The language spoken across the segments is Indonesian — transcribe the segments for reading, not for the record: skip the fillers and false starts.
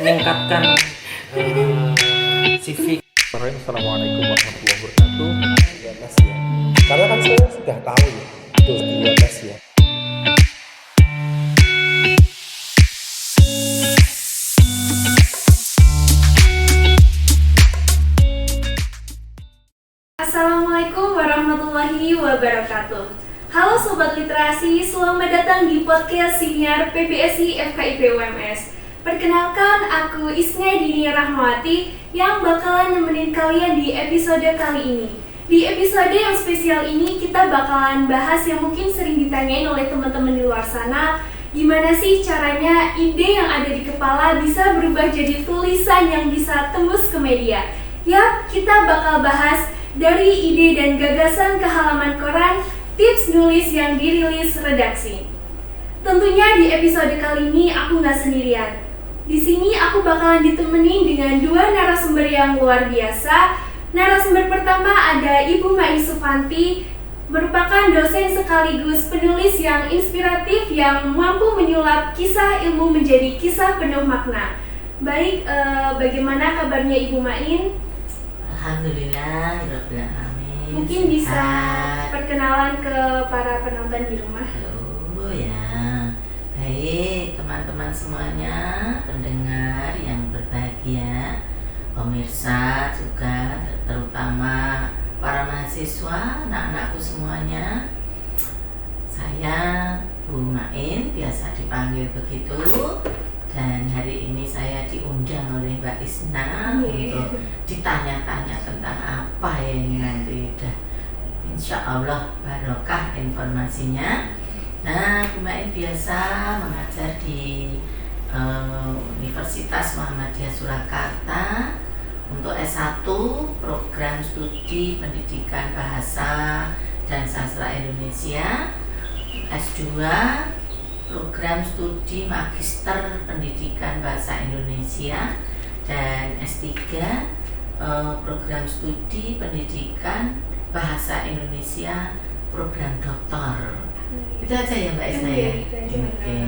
meningkatkan civic. Assalamualaikum warahmatullahi wabarakatuh. 12 ya. Karena kan saya sudah tahu ya, itu 12 ya. Assalamualaikum warahmatullahi wabarakatuh. Halo Sobat Literasi, selamat datang di podcast Siniar PBSI FKIP UMS. Perkenalkan, aku Isna Dini Rahmawati yang bakalan nemenin kalian di episode kali ini. Di episode yang spesial ini kita bakalan bahas yang mungkin sering ditanyain oleh teman-teman di luar sana. Gimana sih caranya ide yang ada di kepala bisa berubah jadi tulisan yang bisa tembus ke media? Yap, kita bakal bahas dari ide dan gagasan ke halaman koran, tips nulis yang dirilis redaksi. Tentunya di episode kali ini aku nggak sendirian. Di sini aku bakalan ditemenin dengan dua narasumber yang luar biasa. Narasumber pertama ada Ibu Mai Sufanti, merupakan dosen sekaligus penulis yang inspiratif yang mampu menyulap kisah ilmu menjadi kisah penuh makna. Baik, bagaimana kabarnya Ibu Main? Alhamdulillah, Rabbil Alamin. Mungkin bisa perkenalan ke para penonton di rumah. Oh ya, baik teman-teman semuanya, pendengar yang berbahagia, pemirsa juga, terutama para mahasiswa, anak-anakku semuanya. Saya Bu Main, biasa dipanggil begitu. Dan hari ini saya diundang oleh Mbak Isna untuk ditanya-tanya tentang apa ya ini nanti. Insya Allah barokah informasinya. Nah, Bu Main biasa mengajar di Universitas Muhammadiyah Surakarta untuk S1 program studi pendidikan bahasa dan sastra Indonesia, S2 program studi Magister Pendidikan Bahasa Indonesia, dan S3 program studi Pendidikan Bahasa Indonesia program doktor. Itu aja ya Mbak Isna ya? Oke.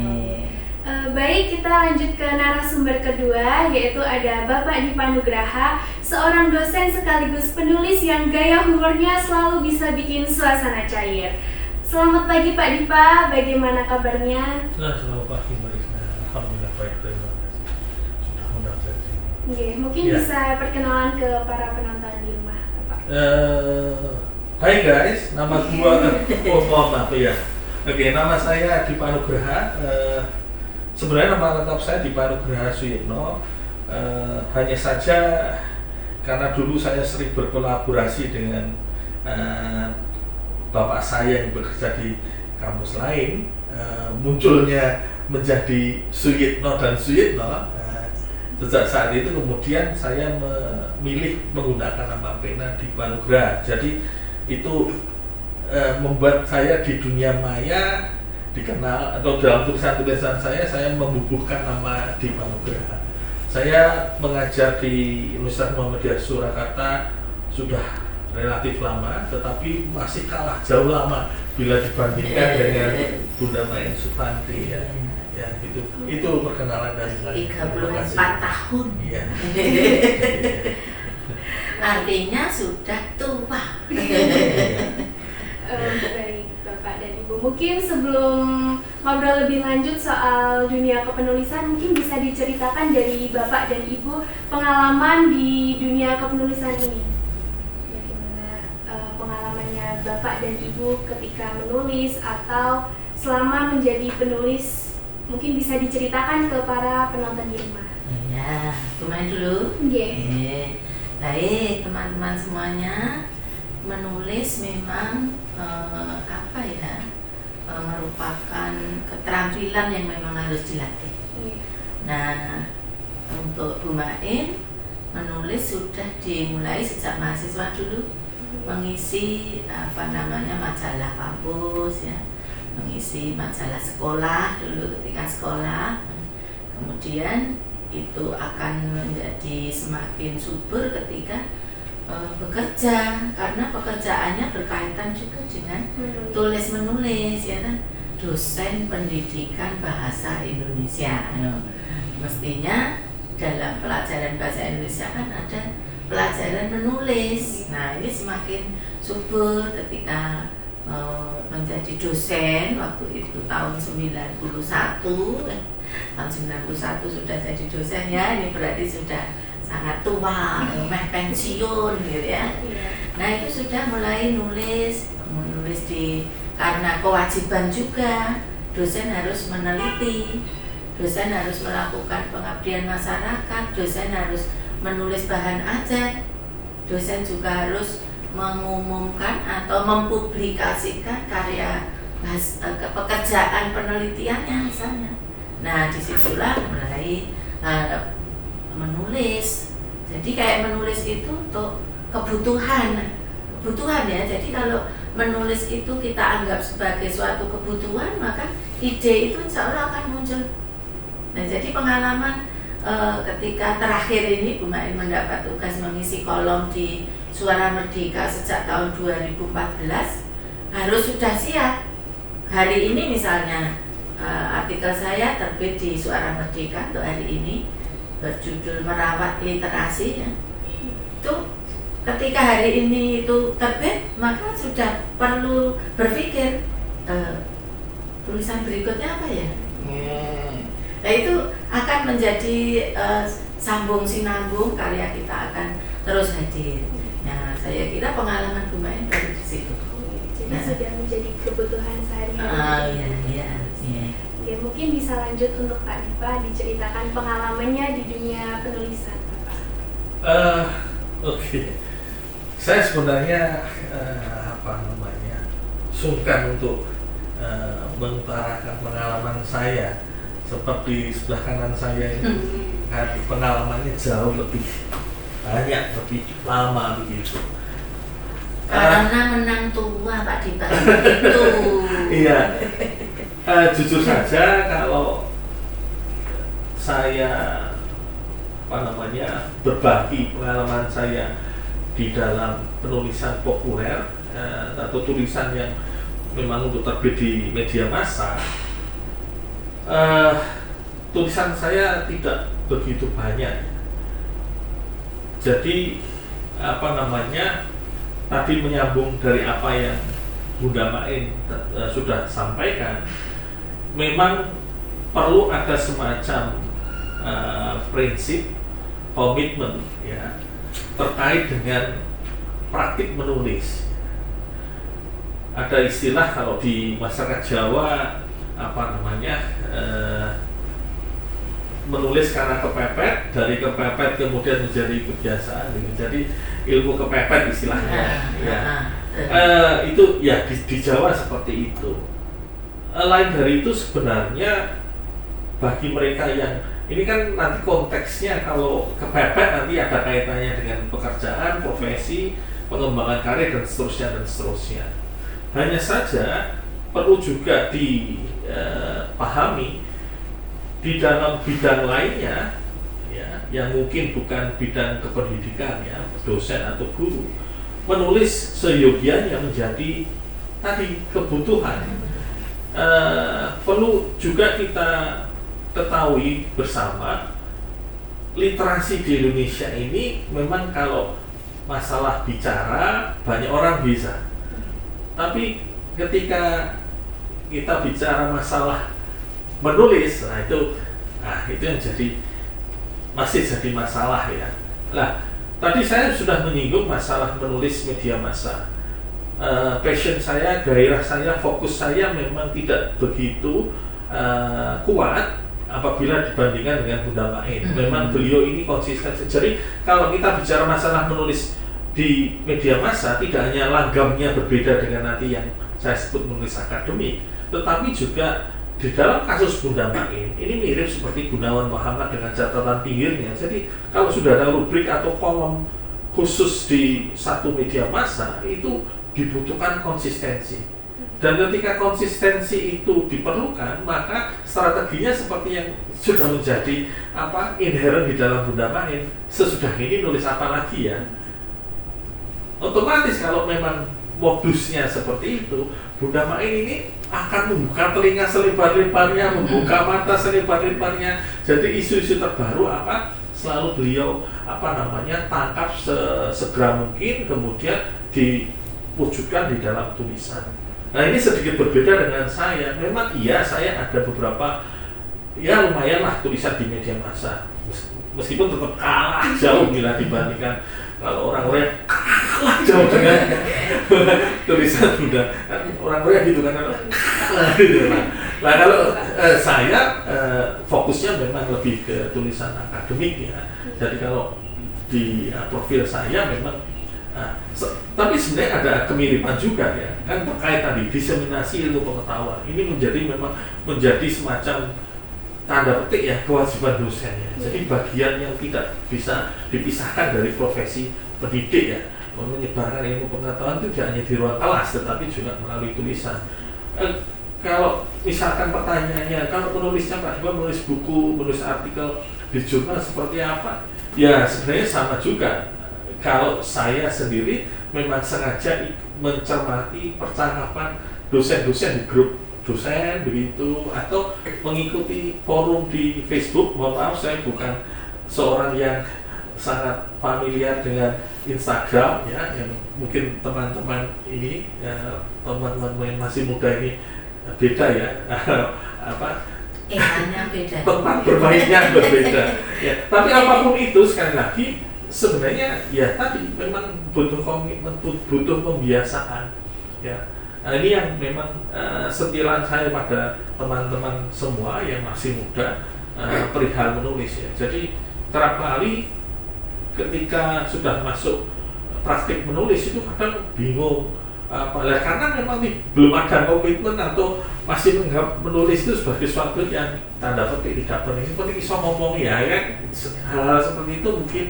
Baik, kita lanjut ke narasumber kedua, yaitu ada Bapak Dipa Nugraha, seorang dosen sekaligus penulis yang gaya humornya selalu bisa bikin suasana cair. Selamat pagi Pak Dipa, bagaimana kabarnya? Selamat pagi Mbak Isna, alhamdulillah baik, terima kasih sudah undang saya di sini. Mungkin bisa perkenalan ke para penonton di rumah, Bapak. Hai guys, nama mohon maaf ya. Oke, nama saya Dipa Nugraha. Sebenarnya nama lengkap saya Dipa Nugraha Suyitno. Hanya saja karena dulu saya sering berkolaborasi dengan bapak saya yang bekerja di kampus lain, munculnya menjadi Suyitno dan Suyitno. Sejak saat itu kemudian saya memilih menggunakan nama pena Dipa Nugraha. Jadi itu membuat saya di dunia maya dikenal, atau dalam tulisan-tulisan saya membubuhkan nama Dipa Nugraha. Saya mengajar di Universitas Muhammadiyah Surakarta sudah relatif lama, tetapi masih kalah jauh lama bila dibandingkan dengan Bunda Main Sufanti ya. Ya itu perkenalan dari saya. 34 tahun. Iya. Artinya sudah tua. Baik Bapak dan Ibu, mungkin sebelum ngobrol lebih lanjut soal dunia kepenulisan, mungkin bisa diceritakan dari Bapak dan Ibu pengalaman di dunia kepenulisan ini. Pengalamannya Bapak dan Ibu ketika menulis atau selama menjadi penulis, mungkin bisa diceritakan ke para penonton di rumah. Ya, main dulu. Baik teman-teman semuanya, menulis memang merupakan keterampilan yang memang harus dilatih. Nah, untuk Bu Main menulis sudah dimulai sejak mahasiswa dulu, mengisi majalah kampus ya, mengisi majalah sekolah dulu ketika sekolah. Kemudian itu akan menjadi semakin subur ketika bekerja, karena pekerjaannya berkaitan juga dengan tulis menulis ya kan, dosen pendidikan bahasa Indonesia. Mestinya dalam pelajaran bahasa Indonesia kan ada pelajaran menulis. Nah, ini semakin subur ketika menjadi dosen waktu itu tahun 91. Tahun 91 sudah jadi dosen ya, ini berarti sudah sangat tua, pensiun gitu ya. Nah, itu sudah mulai menulis karena kewajiban juga dosen harus meneliti, dosen harus melakukan pengabdian masyarakat, dosen harus menulis bahan ajar, dosen juga harus mengumumkan atau mempublikasikan karya pekerjaan penelitiannya misalnya. Nah, disitulah mulai menulis. Jadi kayak menulis itu untuk kebutuhan ya. Jadi kalau menulis itu kita anggap sebagai suatu kebutuhan, maka ide itu insya Allah akan muncul. Nah, jadi pengalaman ketika terakhir ini Bu Main mendapat tugas mengisi kolom di Suara Merdeka sejak tahun 2014 harus sudah siap. Hari ini misalnya artikel saya terbit di Suara Merdeka untuk hari ini berjudul Merawat Literasi ya. Itu ketika hari ini itu terbit, maka sudah perlu berpikir tulisan berikutnya apa ya. Nah, itu akan menjadi sambung sinambung, karya kita akan terus hadir. Nah, saya kira pengalaman Bu Main baru di situ. Jadi sudah menjadi kebutuhan sehari-hari. Iya. Ya, mungkin bisa lanjut untuk Pak Dipa diceritakan pengalamannya di dunia penulisan, Pak. Oke. Saya sebenarnya sungkan untuk mengutarakan pengalaman saya, sebab di sebelah kanan saya itu pengalamannya jauh lebih banyak, lebih lama begitu. Karena menang tua Pak Dipa itu. Iya. Jujur saja kalau saya berbagi pengalaman saya di dalam penulisan populer atau tulisan yang memang untuk terbit di media massa, tulisan saya tidak begitu banyak. Jadi tadi menyambung dari apa yang Bunda Main sudah sampaikan, memang perlu ada semacam prinsip komitmen ya terkait dengan praktik menulis. Ada istilah kalau di masyarakat Jawa menulis karena kepepet, dari kepepet kemudian menjadi kebiasaan. Jadi ilmu kepepet istilahnya. Itu ya di Jawa seperti itu. Lain dari itu sebenarnya bagi mereka yang ini kan nanti konteksnya, kalau kepepet nanti ada kaitannya dengan pekerjaan, profesi, pengembangan karir dan seterusnya. Hanya saja perlu juga dipahami di dalam bidang lainnya ya, yang mungkin bukan bidang kependidikan ya, dosen atau guru, menulis seyogianya menjadi tadi kebutuhan. Perlu juga kita ketahui bersama, literasi di Indonesia ini memang kalau masalah bicara banyak orang bisa, tapi ketika kita bicara masalah menulis, itu yang masih jadi masalah ya. Nah, tadi saya sudah menyinggung masalah menulis media massa. Passion saya, gairah saya, fokus saya memang tidak begitu kuat apabila dibandingkan dengan Bunda Main. Memang beliau ini konsisten. Jadi kalau kita bicara masalah menulis di media massa, tidak hanya langgamnya berbeda dengan nanti yang saya sebut menulis akademik, tetapi juga di dalam kasus Bunda Main ini mirip seperti Gunawan Muhammad dengan catatan pinggirnya. Jadi kalau sudah ada rubrik atau kolom khusus di satu media massa, itu dibutuhkan konsistensi. Dan ketika konsistensi itu diperlukan, maka strateginya seperti yang sudah menjadi inherent di dalam Bunda Main. Sesudah ini nulis apa lagi ya? Otomatis kalau memang modusnya seperti itu, Bunda Main ini akan membuka telinga selebar-lebarnya, membuka mata selebar-lebarnya. Jadi isu-isu terbaru selalu beliau tangkap segera mungkin, kemudian diwujudkan di dalam tulisan. Nah ini sedikit berbeda dengan saya. Memang iya saya ada beberapa ya lumayan lah tulisan di media massa, meskipun tetap kalah jauh bila dibandingkan kalau orang Korea, kalah jauh dengan tulisan Bunda. Orang Korea gitu kan, kalah gitu lah. Nah kalau saya fokusnya memang lebih ke tulisan akademik ya. Jadi kalau di profil saya memang tapi sebenarnya ada kemiripan juga ya, kan terkait tadi diseminasi ilmu pengetahuan. Ini memang menjadi semacam tanda petik ya kewajiban dosen ya. Jadi bagian yang tidak bisa dipisahkan dari profesi pendidik ya, menyebarkan ilmu pengetahuan itu tidak hanya di ruang kelas tetapi juga melalui tulisan. Kalau misalkan pertanyaannya, kalau penulisnya Pak Iwan menulis buku, menulis artikel di jurnal seperti apa? Ya sebenarnya sama juga. Kalau saya sendiri memang sengaja mencermati percakapan dosen-dosen di grup dosen begitu, atau mengikuti forum di Facebook. Mohon maaf saya bukan seorang yang sangat familiar dengan Instagram ya, yang mungkin teman-teman ini teman-teman yang masih muda ini beda ya beda, tempat bermainnya berbeda ya. Tapi apapun itu sekali lagi sebenarnya ya tadi memang butuh komitmen, butuh pembiasaan ya. Nah ini yang memang sentilan saya pada teman-teman semua yang masih muda perihal menulis ya. Jadi kerap kali ketika sudah masuk praktik menulis itu kadang bingung karena memang belum ada komitmen atau masih menganggap menulis itu sebagai sesuatu yang tanda petik tidak penting, seperti bisa ngomong ya kan. Hal seperti itu mungkin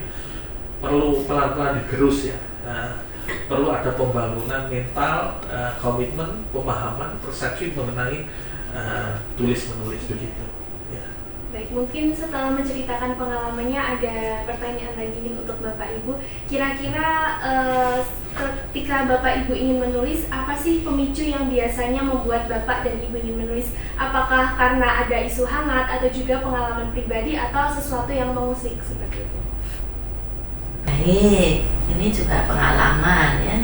perlu pelan-pelan digerus ya. Perlu ada pembangunan mental, komitmen, pemahaman, persepsi mengenai tulis-menulis begitu. Ya. Baik, mungkin setelah menceritakan pengalamannya ada pertanyaan lagi nih untuk Bapak Ibu. Kira-kira ketika Bapak Ibu ingin menulis, apa sih pemicu yang biasanya membuat Bapak dan Ibu ingin menulis? Apakah karena ada isu hangat atau juga pengalaman pribadi atau sesuatu yang mengusik seperti itu? Baik, ini juga pengalaman ya.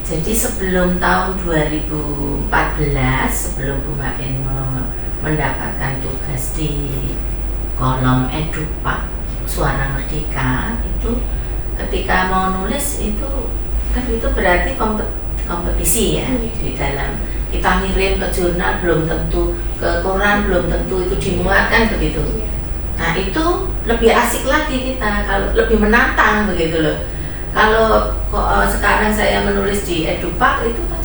Jadi sebelum tahun 2014, sebelum Bu Main mendapatkan tugas di kolom Edupak Suara Merdeka, itu ketika mau nulis itu kan itu berarti kompetisi ya. Di dalam kita ngirim ke jurnal belum tentu, ke koran belum tentu itu dimuat kan begitu. Nah itu lebih asik lagi kita, kalau lebih menantang begitu loh. Kalau sekarang saya menulis di Edupak itu kan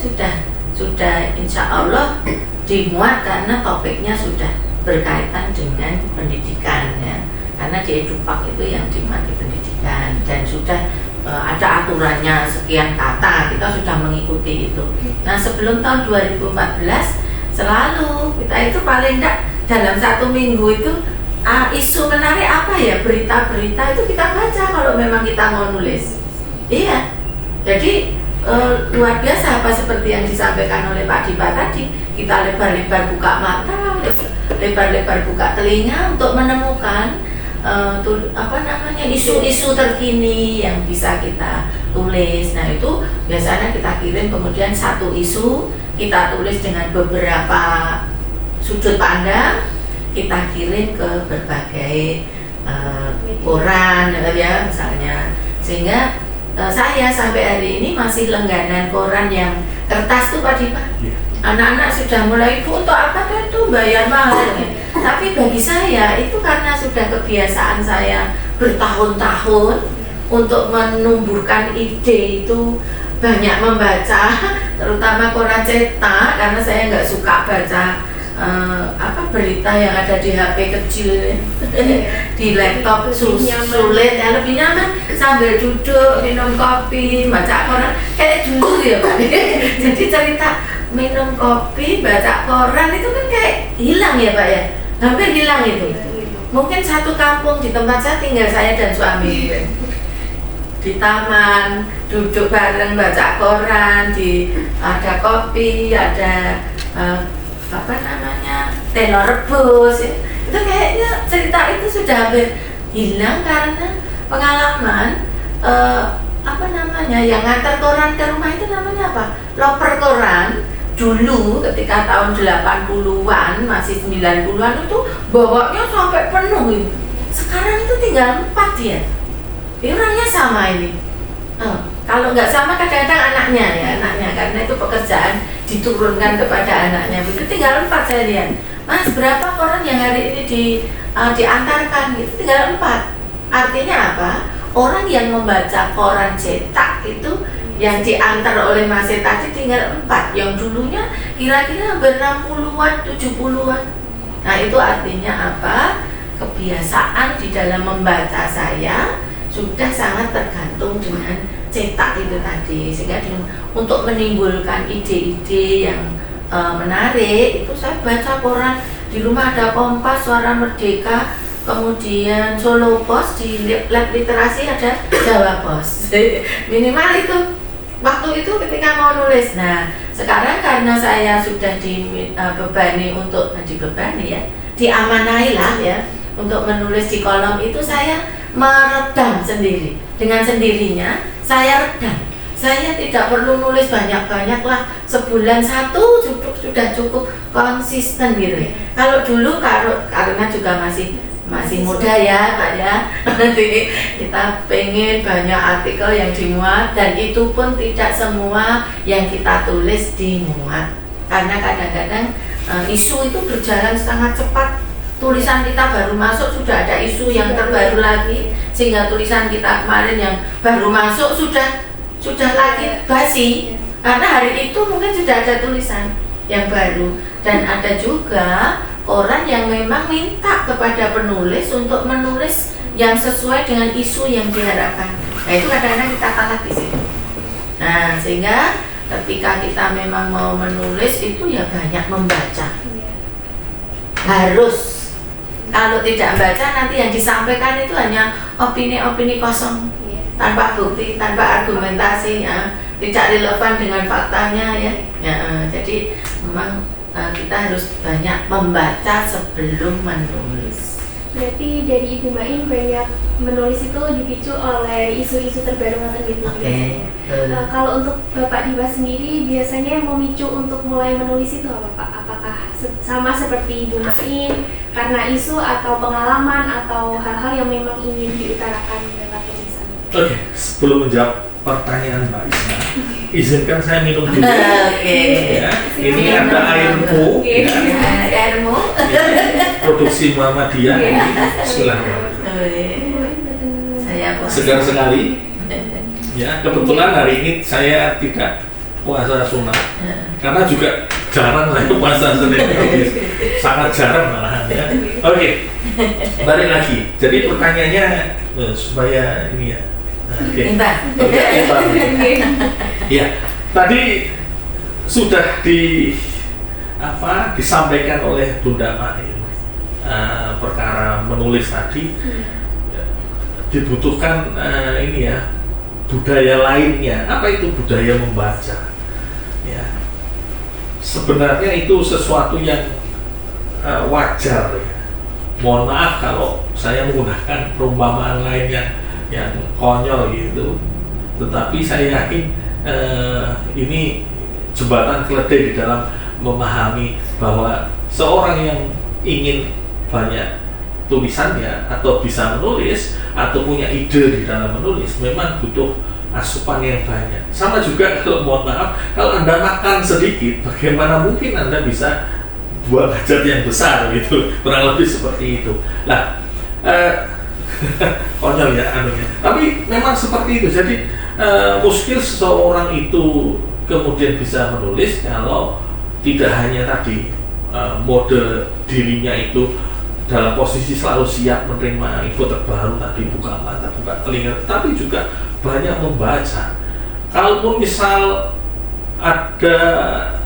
sudah insya Allah dimuat karena topiknya sudah berkaitan dengan pendidikan ya. Karena di Edupak itu yang dimuat di pendidikan dan sudah ada aturannya sekian kata, kita sudah mengikuti itu. Nah sebelum tahun 2014 selalu kita itu paling enggak dalam 1 minggu itu isu menarik apa ya, berita-berita itu kita baca kalau memang kita mau nulis. Iya, jadi luar biasa apa seperti yang disampaikan oleh Pak Dipa tadi, kita lebar-lebar buka mata, lebar-lebar buka telinga untuk menemukan isu-isu terkini yang bisa kita tulis. Nah itu biasanya kita kirim, kemudian satu isu kita tulis dengan beberapa sudut pandang, kita kirim ke berbagai koran ya misalnya, sehingga saya sampai hari ini masih langganan koran yang kertas tuh Pak Dipa. Anak-anak sudah mulai, Bu untuk apa kan itu bayar mahal ya. Tapi bagi saya itu karena sudah kebiasaan saya bertahun-tahun untuk menumbuhkan ide itu banyak membaca, terutama koran cetak karena saya nggak suka baca berita yang ada di HP kecil di laptop sulit ya, lebih nyaman sambil duduk minum kopi baca koran kayak dulu ya Pak. Jadi cerita minum kopi baca koran itu kan kayak hilang ya Pak ya, hampir hilang itu. Mungkin satu kampung di tempat saya tinggal, saya dan suami di taman duduk bareng baca koran, ada kopi, ada telur rebus ya. Itu kayaknya cerita itu sudah hampir hilang karena pengalaman apa namanya yang ngantar koran ke rumah itu namanya apa? Loper koran. Dulu ketika tahun 80-an masih 90-an itu bawanya sampai penuh ini. Sekarang itu tinggal 4 ya. Ini orangnya sama ini. Kalau nggak sama kadang-kadang anaknya karena itu pekerjaan diturunkan kepada anaknya. Itu tinggal 4 saya lihat. Mas, berapa koran yang hari ini diantarkan? Itu tinggal 4. Artinya apa? Orang yang membaca koran cetak itu yang diantar oleh Mas tadi tinggal 4. Yang dulunya kira-kira hampir 60-an, 70-an. Nah, itu artinya apa? Kebiasaan di dalam membaca saya sudah sangat tergantung dengan cetak itu tadi, sehingga untuk menimbulkan ide-ide yang menarik itu saya baca koran di rumah. Ada Kompas, Suara Merdeka, kemudian Solo Pos, di lab literasi ada Jawa Pos. Minimal itu waktu itu ketika mau nulis. Nah, sekarang karena saya sudah dibebani untuk diamanai lah ya untuk menulis di kolom itu, saya meredam sendiri. Dengan sendirinya saya redam. Saya tidak perlu nulis banyak-banyak lah, sebulan 1 sudah cukup konsisten gitu ya. Kalau dulu karena juga masih muda ya Pak ya, nanti kita pengen banyak artikel yang dimuat, dan itu pun tidak semua yang kita tulis dimuat, karena kadang-kadang isu itu berjalan sangat cepat. Tulisan kita baru masuk sudah ada isu yang terbaru lagi, sehingga tulisan kita kemarin yang baru masuk sudah lagi basi, karena hari itu mungkin sudah ada tulisan yang baru. Dan ada juga koran yang memang minta kepada penulis untuk menulis yang sesuai dengan isu yang diharapkan. Nah, itu kadang-kadang kita kalah di situ. Nah, sehingga ketika kita memang mau menulis itu ya banyak membaca. Harus. Kalau tidak baca nanti yang disampaikan itu hanya opini-opini kosong, tanpa bukti, tanpa argumentasi, ya, tidak relevan dengan faktanya ya. Jadi memang kita harus banyak membaca sebelum menulis. Berarti dari Ibu Main banyak menulis itu dipicu oleh isu-isu terbaru macam gitu. Oke. Kalau untuk Bapak Dimas sendiri biasanya yang memicu untuk mulai menulis itu apa Pak? Apakah sama seperti Ibu Main karena isu atau pengalaman atau hal-hal yang memang ingin diutarakan lewat tulisan? Oke, sebelum menjawab pertanyaan Mbak Isna, izinkan saya minum dulu. Oke. Ya, ini ada airmu, ya. Airmu. Produksi Muhammadiyah. Silahkan. Saya Segar sekali. Ya, kebetulan hari ini saya tidak puasa sunnah, karena juga jarang saya puasa Senin Kamis, sangat jarang malahan ya. Oke, balik lagi. Jadi pertanyaannya supaya ini ya. Ya, tadi sudah disampaikan oleh Bunda Main perkara menulis tadi dibutuhkan ini ya budaya lainnya. Apa itu budaya membaca? Ya, sebenarnya itu sesuatu yang wajar ya. Mohon maaf kalau saya menggunakan perumpamaan lain yang konyol gitu, tetapi saya yakin ini jembatan keledai di dalam memahami bahwa seorang yang ingin banyak tulisannya atau bisa menulis atau punya ide di dalam menulis memang butuh asupan yang banyak. Sama juga kalau mohon maaf, kalau Anda makan sedikit, bagaimana mungkin Anda bisa buat hajat yang besar gitu, kurang lebih seperti itu. Nah, konyol ya anunya. Tapi memang seperti itu. Jadi muskil seseorang itu kemudian bisa menulis kalau tidak hanya tadi mode dirinya itu dalam posisi selalu siap menerima info terbaru tadi, buka mata, buka telinga, tapi juga banyak membaca. Kalaupun misal ada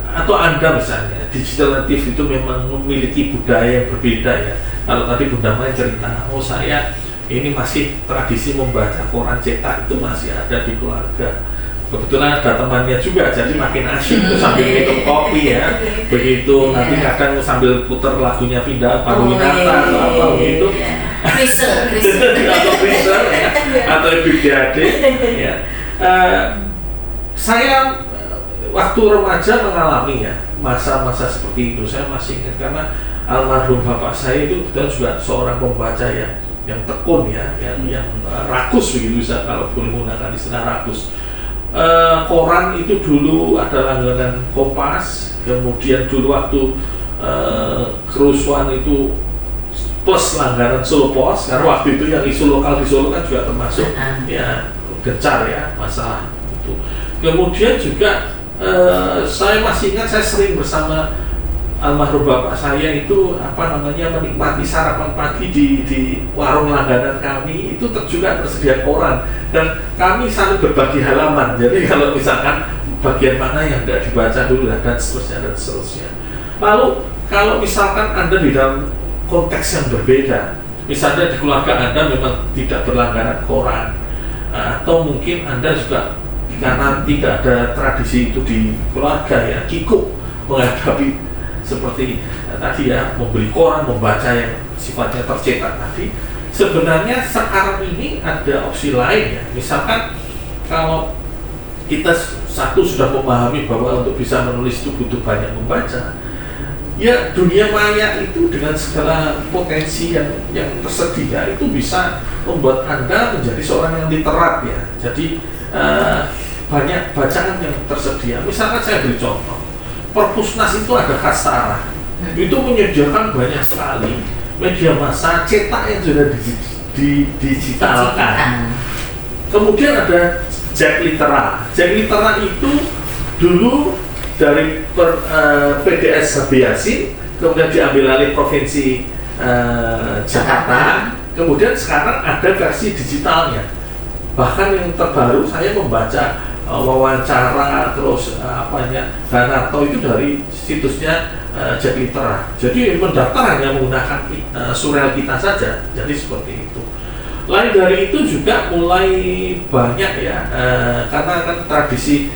atau Anda misalnya digital native itu memang memiliki budaya yang berbeda ya. Kalau tadi Bunda Main cerita, saya ini masih tradisi membaca koran cetak itu masih ada di keluarga. Kebetulan ada temannya juga, jadi makin asyik tuh sambil minum kopi ya. Begitu nanti kadang sambil putar lagunya Pindah Paruwinata atau apa gitu. freezer atau freezer ya, atau Big ya. Saya waktu remaja mengalami ya masa-masa seperti itu. Saya masih ingat karena almarhum bapak saya itu kebetulan juga seorang pembaca ya, yang tekun ya, yang rakus begitu, bisa kalau boleh menggunakan istilah rakus. Koran itu dulu ada langganan Kompas, kemudian dulu waktu kerusuhan itu plus langganan Solo Pos, karena waktu itu yang isu lokal di Solo kan juga termasuk ya gencar ya masalah itu. Kemudian juga saya masih ingat saya sering bersama almarhum bapak saya itu menikmati sarapan pagi di warung langganan kami, itu juga tersedia koran dan kami saling berbagi halaman. Jadi kalau misalkan bagian mana yang tidak dibaca dulu dan seterusnya. Lalu kalau misalkan Anda di dalam konteks yang berbeda, misalnya di keluarga Anda memang tidak berlangganan koran, atau mungkin Anda juga karena tidak ada tradisi itu di keluarga ya, kikuk menghadapi seperti tadi ya, membeli koran, membaca yang sifatnya tercetak tadi. Sebenarnya sekarang ini ada opsi lain ya, misalkan kalau kita sudah memahami bahwa untuk bisa menulis itu butuh banyak membaca ya, dunia maya itu dengan segala potensi yang tersedia itu bisa membuat Anda menjadi seorang yang literat ya. Jadi banyak bacaan yang tersedia. Misalkan saya beri contoh, Perpusnas itu ada Kastara, itu menyediakan banyak sekali media massa cetak yang sudah digitalkan. Kemudian ada Jack Litera. Jack Litera itu dulu dari PDS Habib Yasin, kemudian diambil alih Provinsi Jakarta, kemudian sekarang ada versi digitalnya. Bahkan yang terbaru saya membaca wawancara terus Danarto itu dari situsnya Jack Litera. Jadi mendaftar hanya menggunakan surel kita saja. Jadi seperti itu. Lain dari itu juga mulai banyak ya, karena kan tradisi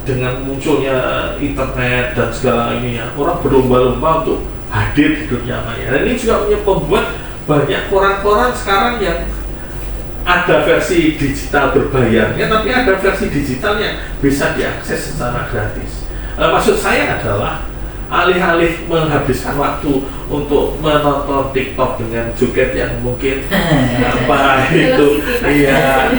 dengan munculnya internet dan segala ini ya, orang berlomba-lomba untuk hadir di dunia maya. Dan ini juga membuat banyak koran-koran sekarang yang ada versi digital berbayarnya, tapi ada versi digital yang bisa diakses secara gratis. Maksud saya adalah alih-alih menghabiskan waktu untuk menonton TikTok dengan joget yang mungkin itu, iya.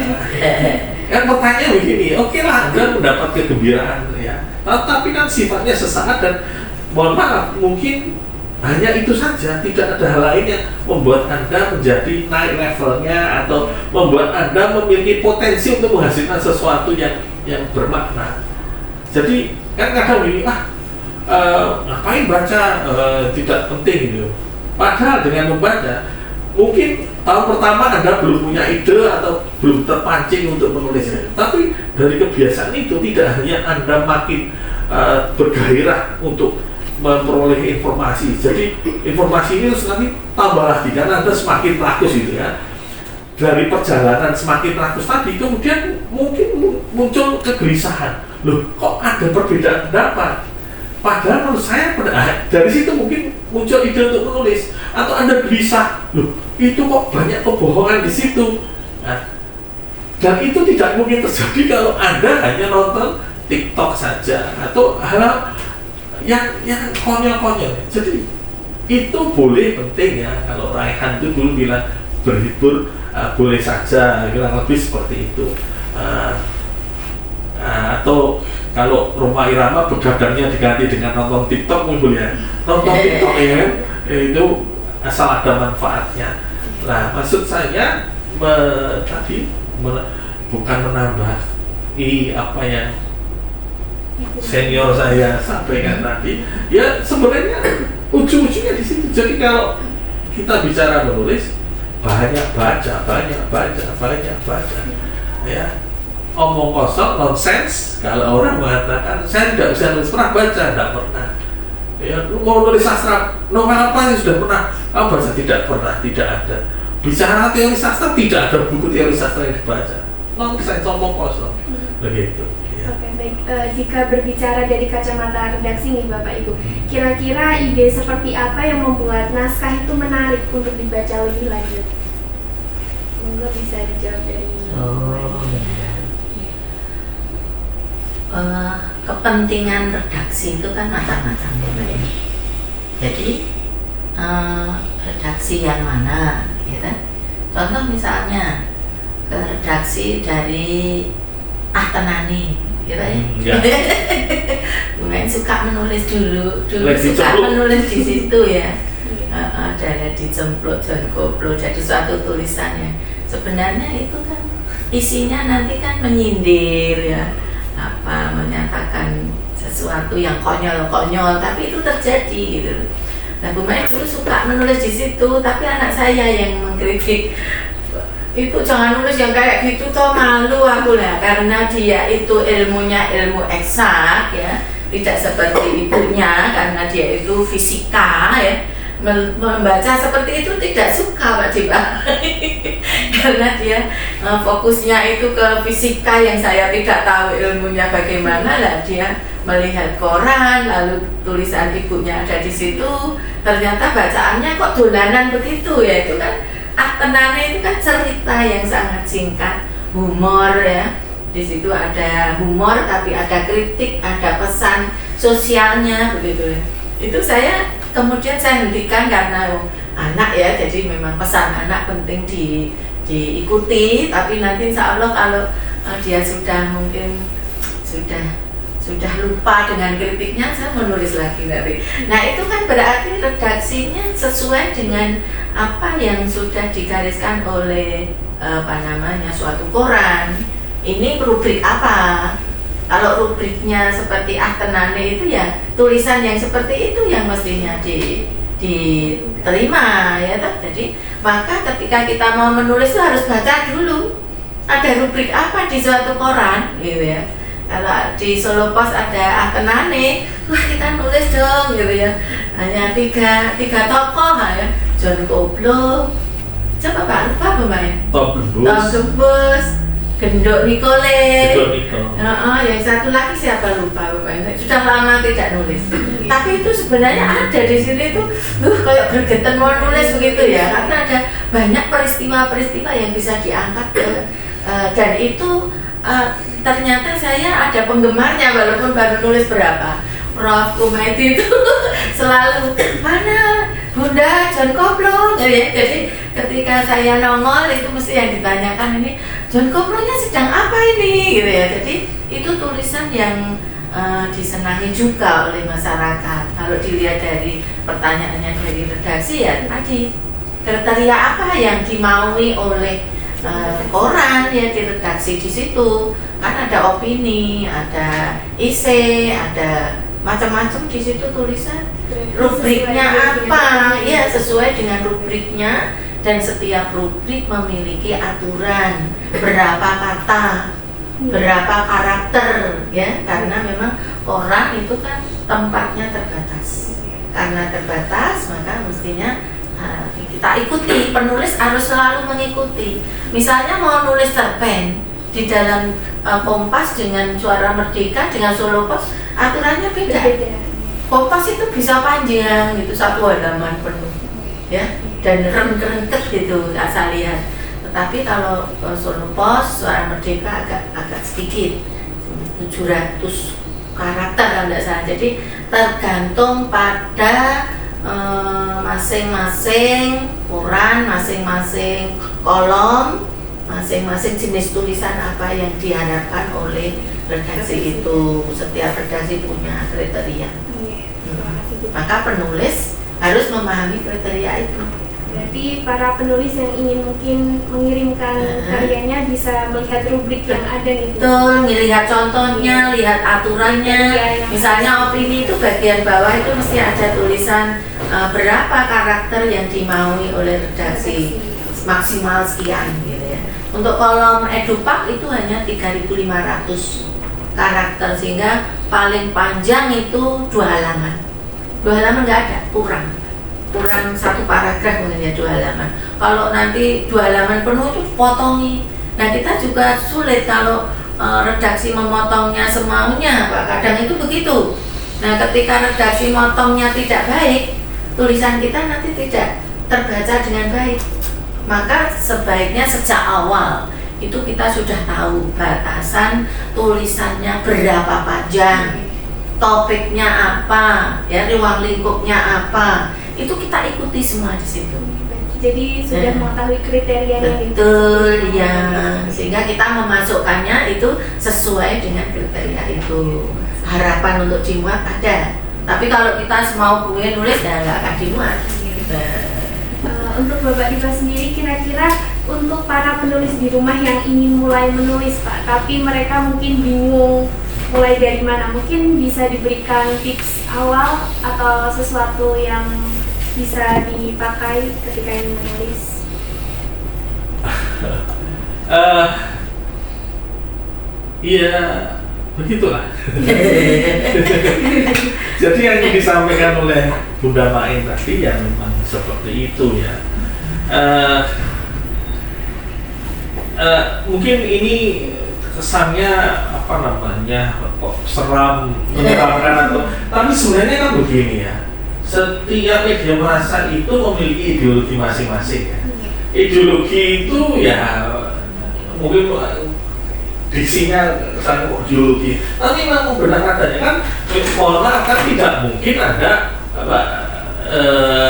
Kan pertanyaan begini, oke lah Anda mendapat kegembiraan ya, tapi kan sifatnya sesaat dan mohon maaf mungkin hanya itu saja, tidak ada hal lain yang membuat Anda menjadi naik levelnya atau membuat Anda memiliki potensi untuk menghasilkan sesuatu yang bermakna. Jadi kan kadang begini, ngapain baca, tidak penting gitu. Padahal dengan membaca, mungkin tahun pertama Anda belum punya ide atau belum terpancing untuk menulisnya. Tapi dari kebiasaan itu tidak hanya Anda makin bergairah untuk memperoleh informasi. Jadi informasi ini nanti tambah lagi karena Anda semakin rakus itu ya. Dari perjalanan semakin rakus tadi, kemudian mungkin muncul kegelisahan. Loh, kok ada perbedaan pendapat? Padahal menurut saya dari situ mungkin muncul ide untuk menulis, atau Anda gelisah, loh itu kok banyak kebohongan di situ. Nah, dan itu tidak mungkin terjadi kalau Anda hanya nonton TikTok saja atau hal yang konyol-konyol. Jadi itu boleh penting ya, kalau Raihan itu dulu bilang berhibur boleh saja, kurang lebih seperti itu. Atau kalau Roma Irama begadangnya diganti dengan nonton TikTok mungkin ya, nonton TikTok ya itu asal ada manfaatnya. Nah maksud saya bukan menambah apa yang senior saya sampaikan tadi, ya sebenarnya ujung-ujungnya di situ. Jadi kalau kita bicara menulis, banyak baca, ya. Omong kosong, nonsens. Kalau orang mengatakan saya tidak bisa nulis, pernah baca, tidak pernah. Ya, mau nulis sastra, novel apa yang sudah pernah? Kamu baca? Tidak pernah, tidak ada. Bicara teori sastra, tidak ada buku teori sastra yang dibaca. Nonsens, omong kosong. Begitu. Oke, baik. jika berbicara dari kacamata redaksi nih Bapak Ibu, kira-kira ide seperti apa yang membuat naskah itu menarik untuk dibaca lebih lanjut? Monggo bisa dijawab dari kepentingan redaksi itu kan macam-macam ya. Jadi redaksi yang mana, gitu. Contoh misalnya redaksi dari Tenani, gitu ya. Mungkin suka menulis dulu suka menulis di situ ya. Ada dicemplung dan koplo jadi suatu tulisannya. Sebenarnya itu kan isinya nanti kan menyindir ya, menyatakan sesuatu yang konyol-konyol, tapi itu terjadi gitu. Nah, Bu Mai dulu suka menulis di situ, tapi anak saya yang mengkritik, itu jangan nulis yang kayak gitu toh, malu aku lah, karena dia itu ilmunya ilmu eksak ya, tidak seperti ibunya karena dia itu fisika ya. Membaca seperti itu tidak suka Pak Dipa karena dia fokusnya itu ke fisika yang saya tidak tahu ilmunya bagaimana lah. Dia melihat koran lalu tulisan ibunya ada di situ, ternyata bacaannya kok dolanan begitu ya. Itu kan Tenani itu kan cerita yang sangat singkat, humor ya, di situ ada humor tapi ada kritik, ada pesan sosialnya begitu. Itu kemudian saya hentikan karena anak ya, jadi memang pesan anak penting diikuti, tapi nanti insya Allah kalau dia sudah mungkin sudah lupa dengan kritiknya, saya menulis lagi nanti. Nah itu kan berarti redaksinya sesuai dengan apa yang sudah digariskan oleh suatu koran. Ini rubrik apa? Kalau rubriknya seperti Tenani itu ya tulisan yang seperti itu yang mestinya diterima ya toh. Jadi maka ketika kita mau menulis itu harus baca dulu ada rubrik apa di suatu koran gitu ya. Kalau di Solo Pos ada Tenani, wah kita nulis dong gitu ya. Hanya tiga tokoh ya, John Koplo, coba Pak lupa pemain Tom Gembus, Gendok Nikole, yang satu lagi siapa lupa Bapak. Sudah lama tidak nulis. Tapi itu sebenarnya ada di sini tuh, kayak bergetar mau nulis begitu ya, karena ada banyak peristiwa-peristiwa yang bisa diangkat dan itu ternyata saya ada penggemarnya walaupun baru nulis berapa. Prof Kumaiti itu selalu mana Bunda John Koplo ya. Jadi ketika saya nongol itu mesti yang ditanyakan ini John Koplo-nya sedang apa ini gitu ya. Jadi itu tulisan yang disenangi juga oleh masyarakat. Kalau dilihat dari pertanyaannya dari redaksi ya tadi kriteria apa yang dimaui oleh koran ya di redaksi di situ kan ada opini, ada isi, ada macam-macam di situ tulisan. Rubriknya apa? Ya sesuai dengan rubriknya dan setiap rubrik memiliki aturan berapa kata, berapa karakter ya karena memang koran itu kan tempatnya terbatas. Karena terbatas maka mestinya kita ikuti, penulis harus selalu mengikuti. Misalnya mau nulis cerpen di dalam Kompas dengan Suara Merdeka dengan Solo Pos aturannya beda. Kompas itu bisa panjang gitu 1 halaman penuh ya dan rengket gitu saya lihat. Tetapi kalau Solo Pos Suara Merdeka agak sedikit 700 karakter kalau tidak salah. Jadi tergantung pada masing-masing koran, masing-masing kolom, masing-masing jenis tulisan apa yang diharapkan oleh redaksi itu. Setiap redaksi punya kriteria. Maka penulis harus memahami kriteria itu. Berarti para penulis yang ingin mungkin mengirimkan karyanya bisa melihat rubrik yang ada gitu. Betul, melihat contohnya, lihat aturannya. Misalnya opini itu bagian bawah itu mesti ada tulisan berapa karakter yang dimaui oleh redaksi, maksimal sekian gitu ya. Untuk kolom edupak itu hanya 3.500 karakter sehingga paling panjang itu 2 halaman. 2 halaman nggak ada, kurang 1 paragraf mungkin ya 2 halaman. Kalau nanti 2 halaman penuh itu potongi. Nah kita juga sulit kalau redaksi memotongnya semaunya, Pak. Kadang itu begitu. Nah, ketika redaksi motongnya tidak baik, tulisan kita nanti tidak terbaca dengan baik. Maka sebaiknya sejak awal itu kita sudah tahu batasan tulisannya berapa panjang, topiknya apa, ya ruang lingkupnya apa. Itu kita ikuti semua di situ. Jadi sudah mengetahui kriterianya. Betul, ya. Sehingga kita memasukkannya itu sesuai dengan kriteria itu. Harapan untuk dimuat ada. Tapi kalau kita mau gue nulis, ya nggak akan dimuat. Untuk Bapak Dipa sendiri, kira-kira untuk para penulis di rumah yang ingin mulai menulis, Pak, tapi mereka mungkin bingung mulai dari mana, mungkin bisa diberikan tips awal atau sesuatu yang bisa dipakai ketika ingin menulis? Iya, begitulah. Jadi yang disampaikan oleh Bunda Main tadi ya memang seperti itu ya. Mungkin ini kesannya apa namanya kok seram, menyeramkan atau, tapi sebenarnya kan begini ya. Setiap media massa itu memiliki ideologi masing-masing ya. Ideologi itu ya mungkin diksinya kesan ideologi, tapi memang benar adanya kan, mohon maaf kan tidak mungkin ada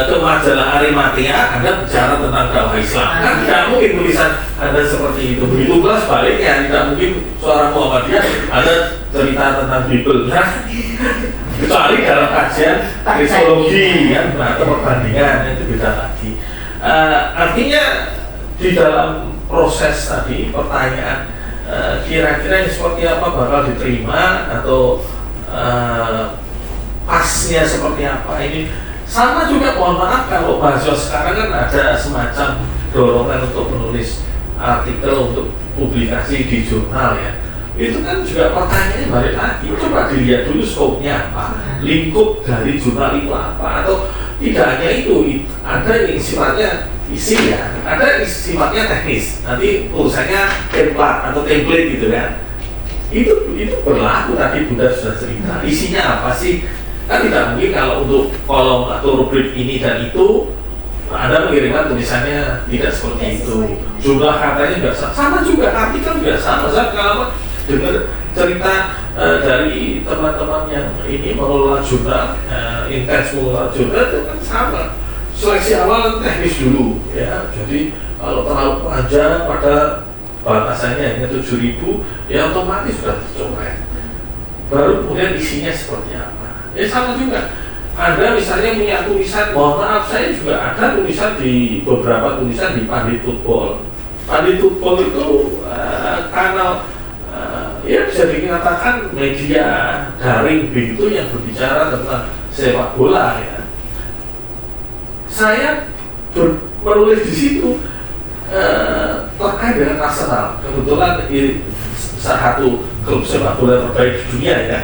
ke majalah Arimatia Anda bicara tentang dakwah Islam, kan tidak mungkin tulisan Anda seperti itu. Begitu pula sebaliknya, tidak mungkin Suara Muhammadiyah ada cerita tentang Bible, kecuali dalam kajian kristologi kan, atau perbandingan itu beda lagi. Artinya di dalam proses tadi pertanyaan kira-kira ini seperti apa bakal diterima atau pasnya seperti apa, ini sama juga. Mohon maaf kalau mahasiswa sekarang kan ada semacam dorongan untuk menulis artikel untuk publikasi di jurnal ya. Itu kan juga pertanyaannya balik lagi, coba dilihat dulu skopnya apa, lingkup dari jurnal itu apa, atau tidak hanya itu, ada yang sifatnya isi ya, ada sifatnya teknis, nanti urusannya template gitu kan. Itu berlaku, tadi Bunda sudah cerita isinya apa sih, kan tidak mungkin kalau untuk kolom atau rubrik ini dan itu Anda mengirimkan tulisannya tidak seperti itu, jumlah katanya juga sama juga, artikel juga sama. Saya kalau dengar cerita dari teman-teman yang ini mengelola jurnal, intens mengelola jurnal itu kan sama. Seleksi awal teknis dulu ya, jadi kalau terlalu panjang pada batasannya hanya 7.000 ya otomatis sudah tercoret. Baru kemudian isinya seperti apa. Ya sama juga. Anda misalnya punya tulisan, mohon maaf saya juga ada tulisan di beberapa tulisan di Pandit Football. Pandit Football itu kanal ya bisa dikatakan media daring begitu yang berbicara tentang sepak bola ya. Saya menulis di situ terkait dengan Arsenal. Kebetulan ini salah satu klub sepak bola terbaik di dunia ya.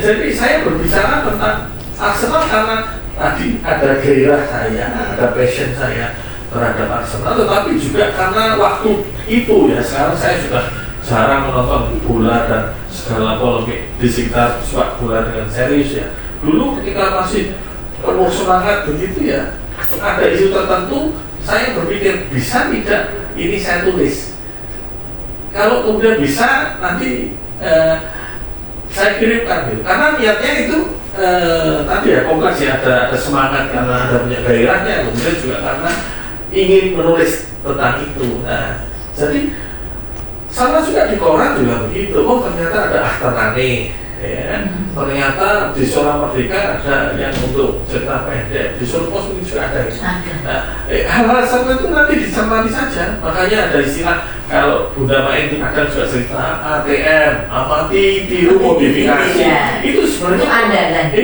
Jadi saya berbicara tentang Arsenal karena tadi ada gairah saya, ada passion saya terhadap Arsenal, tetapi juga karena waktu itu ya, sekarang saya sudah jarang menonton bola dan segala polemik di sekitar sepak bola dengan serius ya. Dulu ketika masih penuh semangat begitu ya, ada isu tertentu, saya berpikir bisa tidak ini saya tulis. Kalau kemudian bisa nanti saya kirimkan gitu. Karena niatnya itu tadi ya kompleks ya, ada semangat karena ada punya gairahnya, kemudian juga karena ingin menulis tentang itu. Nah, jadi sama juga di koran juga begitu. Oh ternyata ada Ahtanane, ya. Ternyata di Suara Merdeka ada yang untuk cerita pendek, di Surpos juga ada. Nah, hal-hal seperti itu nanti dicermati saja. Makanya ada istilah, kalau Bunda Main itu kadang juga cerita ATM, amati, tiru, modifikasi. Itu sebenarnya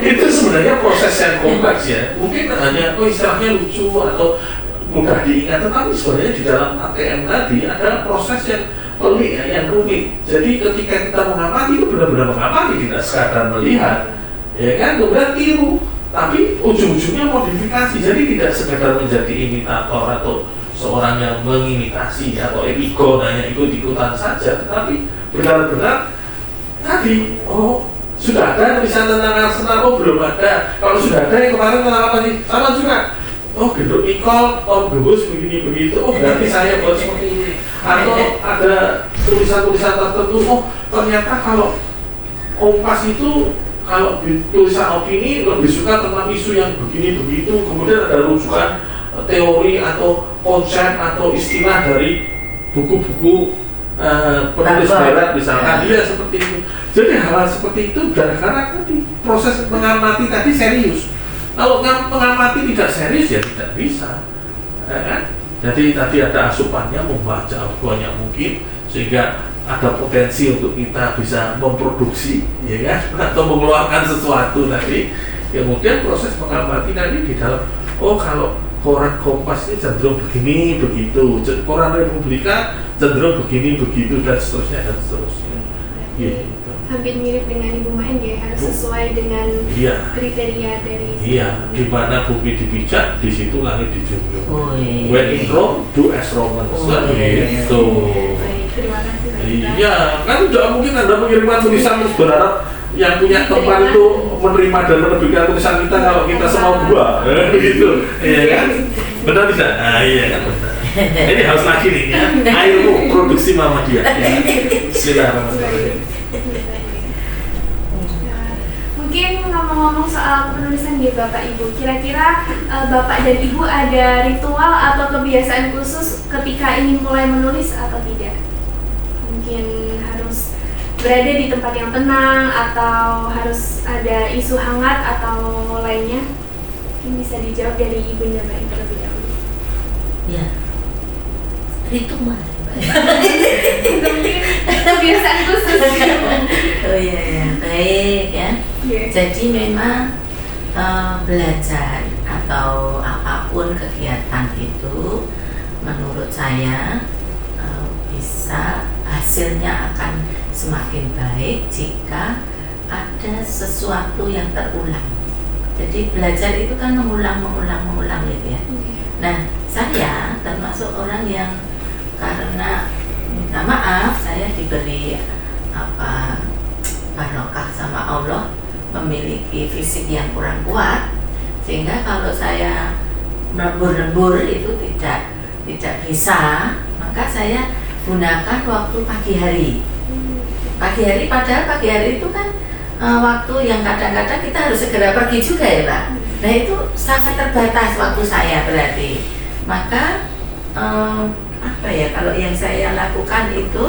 itu sebenarnya proses yang kompleks ya. Mungkin hanya istilahnya lucu atau mudah diingat, tetapi sebenarnya di dalam ATM tadi ada proses yang pelik ya, yang rumit. Jadi ketika kita mengamati itu benar-benar mengamati, tidak sekadar melihat, ya kan, kemudian tiru, tapi ujung-ujungnya modifikasi. Jadi tidak sekadar menjadi imitator atau seorang yang mengimitasi atau ego hanya ikut-ikutan saja, tetapi benar-benar tadi, oh sudah ada tulisan tentang Arsenal, oh belum ada. Kalau sudah ada yang kemarin tentang apa sih? Sama juga. Oh gendut Nicole, Tom Gebus begini begitu. Oh berarti saya buat seperti ini. Atau ada tulisan-tulisan tertentu. Oh ternyata kalau Kompas itu kalau tulisan opini lebih suka tentang isu yang begini begitu. Kemudian ada rujukan teori atau konsep atau istilah dari buku-buku penulis barat misalkan, dia seperti itu. Jadi hal seperti itu gara-gara tadi proses mengamati tadi serius. Kalau mengamati tidak serius ya tidak bisa, ya kan? Jadi tadi ada asupannya membaca banyak mungkin sehingga ada potensi untuk kita bisa memproduksi, ya kan? Atau mengeluarkan sesuatu tadi. Kemudian proses mengamati tadi di dalam, oh kalau koran Kompas ini cenderung begini begitu, koran Republika cenderung begini begitu dan seterusnya dan seterusnya. Gitu. Hampir mirip dengan Ibu Maen ya, harus sesuai dengan kriteria dari di mana bumi dipijak, di situ langit dijunjung. When in Rome, do as Romans. Gitu. Baik, terima kasih. Iya, kan tidak mungkin Anda mengirimkan tulisan terus berharap yang punya tempat itu menerima dan menerbitkan tulisan kita kalau kita semua gua, gitu, iya kan? Benar tidak? Iya kan benar. Ini harus lagi nih ya, ayo produksi Mama dia. Ya. Bismillahirrahmanirrahim. Mungkin ngomong-ngomong soal penulisan nih Bapak Ibu, kira-kira Bapak dan Ibu ada ritual atau kebiasaan khusus ketika ingin mulai menulis atau tidak? Mungkin harus berada di tempat yang tenang atau harus ada isu hangat atau lainnya? Mungkin bisa dijawab dari Ibunya Mbak Ibu terlebih dahulu. Ya, ritual. Mungkin kebiasaan khusus. Oh iya ya, baik ya. Yeah. Jadi memang belajar atau apapun kegiatan itu menurut saya bisa hasilnya akan semakin baik jika ada sesuatu yang terulang. Jadi belajar itu kan mengulang gitu ya. Nah, saya termasuk orang yang karena minta maaf saya diberi barokah sama Allah, memiliki fisik yang kurang kuat, sehingga kalau saya lembur-lembur itu tidak bisa, maka saya gunakan waktu pagi hari. Padahal pagi hari itu kan waktu yang kadang-kadang kita harus segera pergi juga ya Pak. Nah itu sangat terbatas waktu saya berarti. Maka kalau yang saya lakukan itu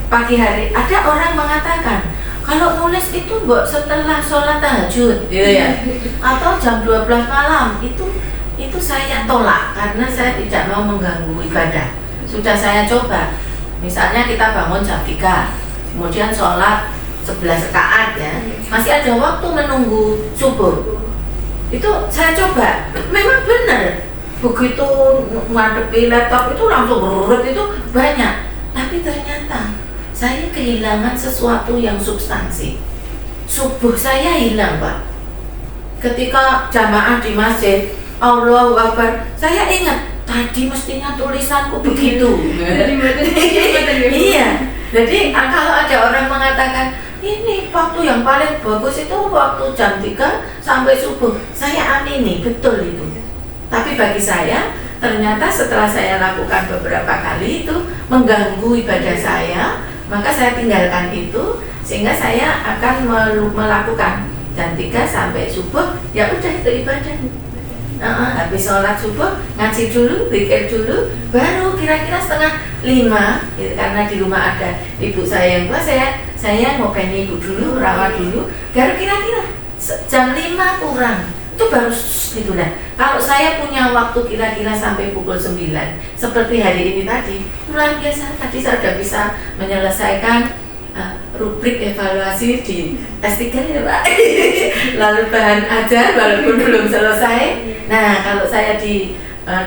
pagi hari. Ada orang mengatakan kalau nulis itu setelah sholat tahajud, gitu ya, atau jam 12 malam itu saya tolak karena saya tidak mau mengganggu ibadah. Sudah saya coba, misalnya kita bangun jam 3, kemudian sholat 11 rakaat ya, masih ada waktu menunggu subuh. Itu saya coba, memang benar. Begitu ngadepi laptop itu langsung berurut itu banyak, tapi ternyata saya kehilangan sesuatu yang substansi. Subuh saya hilang Pak. Ketika jamaah di masjid, Allahu Akbar, saya ingat tadi mestinya tulisanku begitu. Iya. Jadi kalau ada orang mengatakan ini waktu yang paling bagus itu waktu jam 3 sampai subuh, saya amini betul itu. Tapi bagi saya ternyata setelah saya lakukan beberapa kali itu mengganggu ibadah saya, maka saya tinggalkan itu sehingga saya akan melakukan jam 3 sampai subuh ya udah itu ibadah. Habis sholat subuh ngaji dulu, zikir dulu, baru kira-kira setengah 5 gitu, karena di rumah ada ibu saya yang tua, saya ngopen ibu dulu, rawat dulu, baru kira-kira jam 5 kurang itu baru gitu lah. Kalau saya punya waktu kira-kira sampai pukul 9 seperti hari ini tadi, luar biasa. Tadi saya sudah bisa menyelesaikan rubrik evaluasi di S3 ya Pak. Lalu bahan ajar walaupun belum selesai. Nah kalau saya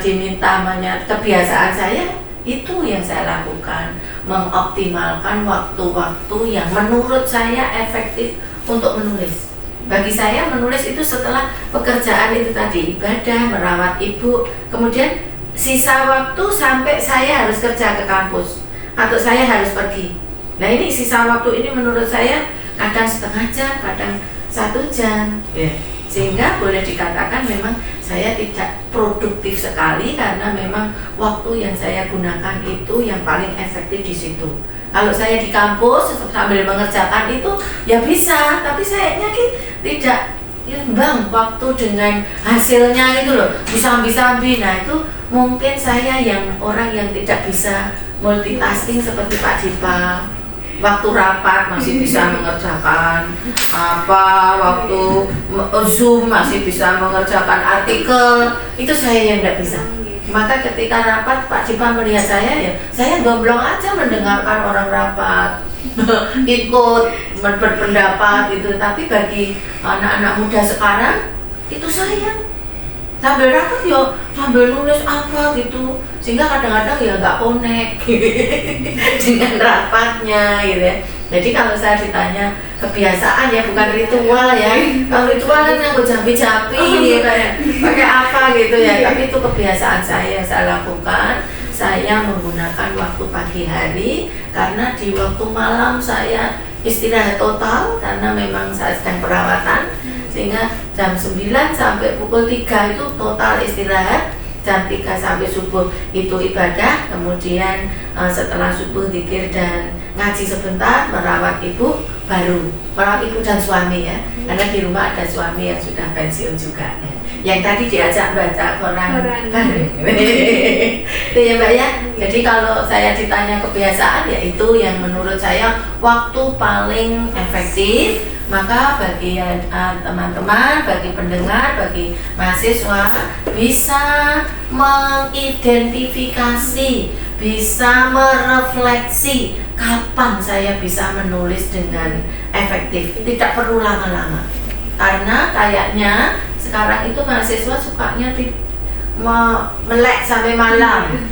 diminta kebiasaan saya, itu yang saya lakukan, mengoptimalkan waktu-waktu yang menurut saya efektif untuk menulis. Bagi saya menulis itu setelah pekerjaan itu tadi, ibadah, merawat ibu, kemudian sisa waktu sampai saya harus kerja ke kampus atau saya harus pergi. Nah ini sisa waktu ini menurut saya kadang setengah jam, kadang 1 jam, ya. Sehingga boleh dikatakan memang saya tidak produktif sekali karena memang waktu yang saya gunakan itu yang paling efektif di situ. Kalau saya di kampus sambil mengerjakan itu ya bisa, tapi sayangnya tidak imbang waktu dengan hasilnya itu loh, disambi-sambi. Nah itu mungkin saya yang orang yang tidak bisa multitasking seperti Pak Dipa. Waktu rapat masih bisa mengerjakan apa, waktu Zoom masih bisa mengerjakan artikel, itu saya yang tidak bisa. Maka ketika rapat Pak Dipa melihat saya gomblong aja mendengarkan orang rapat, ikut berpendapat gitu. Tapi bagi anak-anak muda sekarang itu saya sambil rapat ya sambil nulis apa gitu, sehingga kadang-kadang ya nggak connect dengan rapatnya gitu ya. Jadi kalau saya ditanya kebiasaan ya bukan ritual ya, kalau ritual kan aku jampi-jampi gitu ya, pakai apa gitu ya, tapi itu kebiasaan saya lakukan. Saya menggunakan waktu pagi hari karena di waktu malam saya istirahat total karena memang saya sedang perawatan, sehingga jam 9 sampai pukul 3 itu total istirahat. Jam 3 sampai subuh itu ibadah, kemudian setelah subuh zikir dan ngaji sebentar, merawat ibu, baru merawat ibu dan suami ya, karena di rumah ada suami yang sudah pensiun juga ya, yang tadi diajak baca koran. Itu ya Mbak ya. Jadi kalau saya ditanya kebiasaan ya itu yang menurut saya waktu paling efektif. Maka bagi teman-teman, bagi pendengar, bagi mahasiswa bisa mengidentifikasi, bisa merefleksi kapan saya bisa menulis dengan efektif. Tidak perlu lama-lama. Karena kayaknya sekarang itu mahasiswa sukanya melek sampai malam.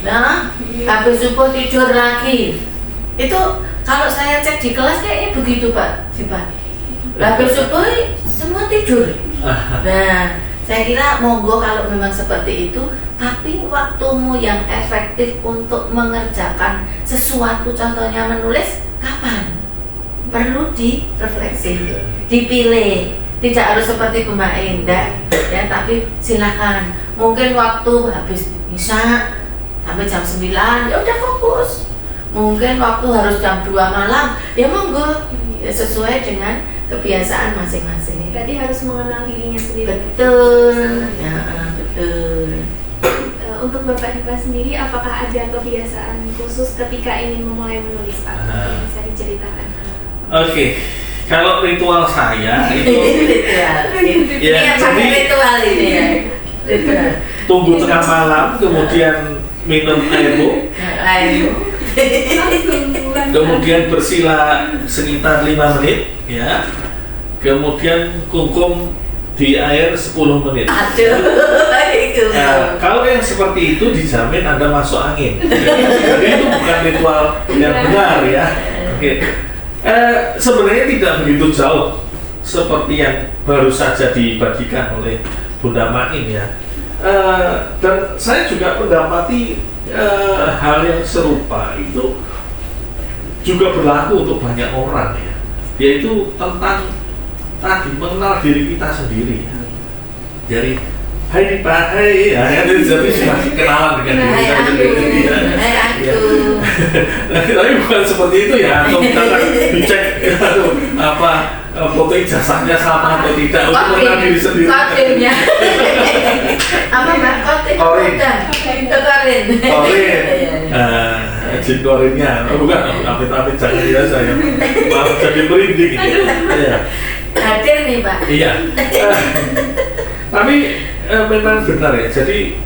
Nah, habis subuh tidur lagi. Itu kalau saya cek di kelas kayaknya begitu Pak Dipa. Habis subuh semua tidur. Nah, saya kira monggo kalau memang seperti itu, tapi waktumu yang efektif untuk mengerjakan sesuatu, contohnya menulis, kapan? Perlu direfleksi, dipilih. Tidak harus seperti Bu Indah ya, tapi silakan. Mungkin waktu habis isya sampai jam 9 ya udah fokus. Mungkin waktu harus jam 2 malam, ya monggo ya, sesuai dengan kebiasaan masing-masing. Berarti harus mengenal dirinya sendiri. Betul, ya betul. Untuk Bapak Dipa sendiri, apakah ada kebiasaan khusus ketika ingin memulai menulis Pak? Yang bisa diceritakan? Oke, kalau ritual saya itu ya, jadi ritual ini ya. Ritual. Tunggu tengah malam, kemudian minum air, kemudian bersila sekitar 5 menit ya, kemudian kungkum di air 10 menit. Aduh, itu. Nah, kalau yang seperti itu dijamin Anda masuk angin. Jadi itu bukan ritual yang benar ya. Oke. Sebenarnya tidak begitu jauh seperti yang baru saja dibagikan oleh Bunda Main ya. Dan saya juga mendapati hal yang serupa itu juga berlaku untuk banyak orang ya, yaitu tentang tadi mengenal diri kita sendiri ya. Jadi hai Dipa, hai ya, jadi sudah kenalan dengan diri kita sendiri ya. Tapi bukan seperti itu ya, atau kita dicek atau apa foto ijazahnya sama atau tidak untuk mengenal diri sendiri. Kodenya apa Mbak? Korin. Jin korinnya, bukan amit-amit jangan ya saya malah jadi merinding gitu. Hadir nih Pak. Iya. Tapi memang benar ya. Jadi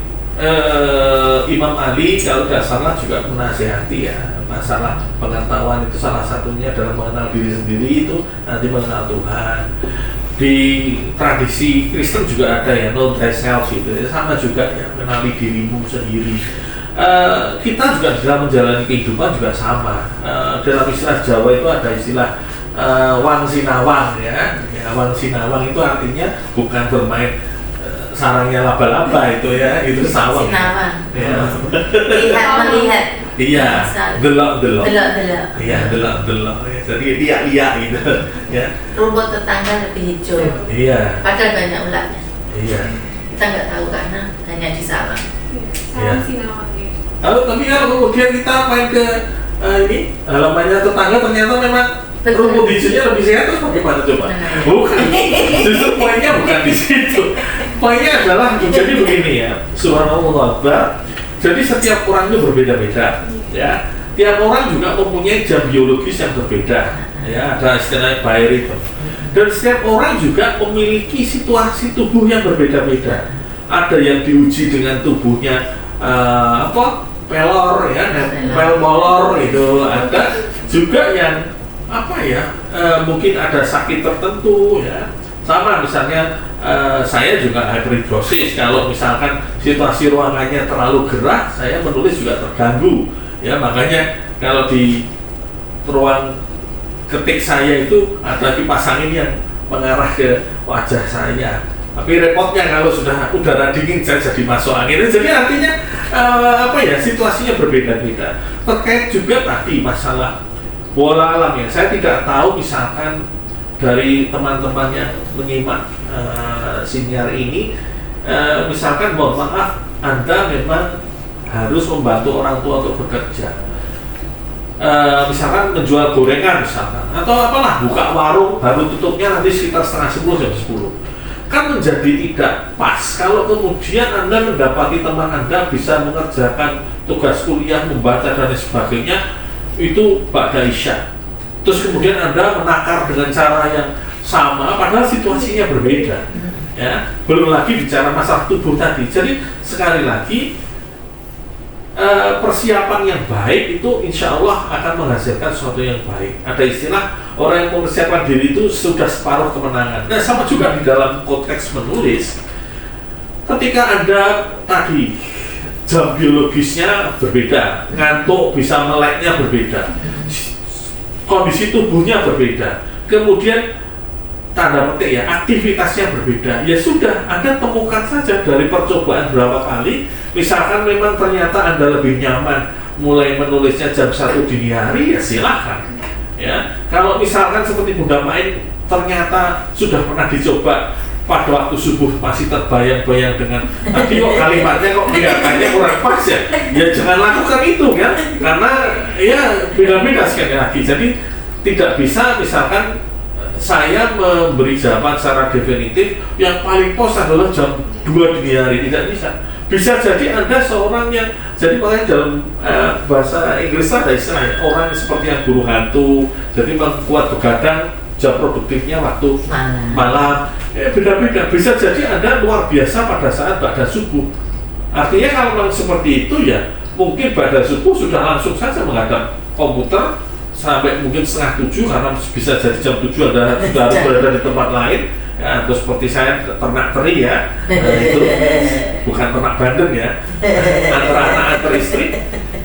Imam Ali kalau tidak salah juga menasihati ya, masalah pengetahuan itu salah satunya adalah mengenal diri sendiri, itu nanti mengenal Tuhan. Di tradisi Kristen juga ada ya, know thyself gitu ya, sama juga ya, mengenali dirimu sendiri. Kita juga dalam menjalani kehidupan juga sama. Dalam istilah Jawa itu ada istilah wang sinawang ya. Wang sinawang itu artinya bukan bermain sarangnya laba-laba itu ya, itu sawang. Sinawang. Ya. Melihat. Iya, delok-delok. Delok-delok. Iya, delok-delok. Ya, jadi liak-liak gitu. Ya. Rumput tetangga lebih hijau. Iya. Padahal banyak ulatnya. Iya. Kita nggak tahu karena hanya di sawah. Salam Sinawang ya. Lalu tapi kalau kemudian kita main ke ini halamannya tetangga ternyata memang rumput hijaunya lebih sehat, terus bagaimana coba? Bukan, justru poinnya bukan di situ. Poinnya adalah jadi begini ya, subhanallah. Jadi setiap orang itu berbeda-beda, ya. Tiap orang juga mempunyai jam biologis yang berbeda, ya. Ada istilahnya biorhythm. Dan setiap orang juga memiliki situasi tubuh yang berbeda-beda. Ada yang diuji dengan tubuhnya pelor ya, pel molor itu. Ada juga yang mungkin ada sakit tertentu ya. Sama misalnya saya juga hyperhidrosis. Kalau misalkan situasi ruangannya terlalu gerah, saya menulis juga terganggu ya. Makanya kalau di ruang ketik saya itu ada kipas angin yang mengarah ke wajah saya. Tapi repotnya kalau sudah udara dingin saya jadi masuk angin. Jadi artinya situasinya berbeda-beda. Terkait juga tadi masalah bola alam ya. Saya tidak tahu misalkan dari teman-teman yang menyimak siniar ini, misalkan mohon maaf Anda memang harus membantu orang tua untuk bekerja. Misalkan menjual gorengan misalkan, atau apalah buka warung baru tutupnya nanti sekitar setengah 10 jam 10. Kan menjadi tidak pas kalau kemudian Anda mendapati teman Anda bisa mengerjakan tugas kuliah, membaca dan sebagainya itu pada isya. Terus kemudian Anda menakar dengan cara yang sama padahal situasinya berbeda. Ya, belum lagi bicara masalah tubuh tadi. Jadi sekali lagi persiapan yang baik itu insya Allah akan menghasilkan sesuatu yang baik. Ada istilah orang yang mempersiapkan diri itu sudah separuh kemenangan. Nah sama juga di dalam konteks menulis. Ketika Anda tadi jam biologisnya berbeda, ngantuk bisa meleknya berbeda, kondisi tubuhnya berbeda, kemudian tanda petik ya aktivitasnya berbeda, ya sudah Anda temukan saja dari percobaan berapa kali. Misalkan memang ternyata Anda lebih nyaman mulai menulisnya jam 1 dini hari, ya silahkan ya. Kalau misalkan seperti Bunda Main ternyata sudah pernah dicoba pada waktu subuh masih terbayang-bayang dengan tadi kok kalimatnya kok kelihatannya kurang pas ya, ya jangan lakukan itu kan, karena ya beda-beda sekali lagi. Jadi tidak bisa misalkan saya memberi jawaban secara definitif yang paling pos adalah jam 2 dini hari, tidak bisa. Bisa jadi Anda seorang yang, jadi makanya dalam bahasa Inggris ada istilah orang seperti yang buru hantu, jadi kuat begadang, jam produktifnya waktu malam. Beda-beda. Bisa jadi Anda luar biasa pada saat pada subuh. Artinya kalau memang seperti itu ya mungkin pada subuh sudah langsung saja menghadap komputer sampai mungkin setengah 7, karena bisa jadi jam 7 Anda sudah harus berada di tempat lain ya. Atau seperti saya ternak teri ya, itu bukan ternak bandeng ya, antara anak antar istri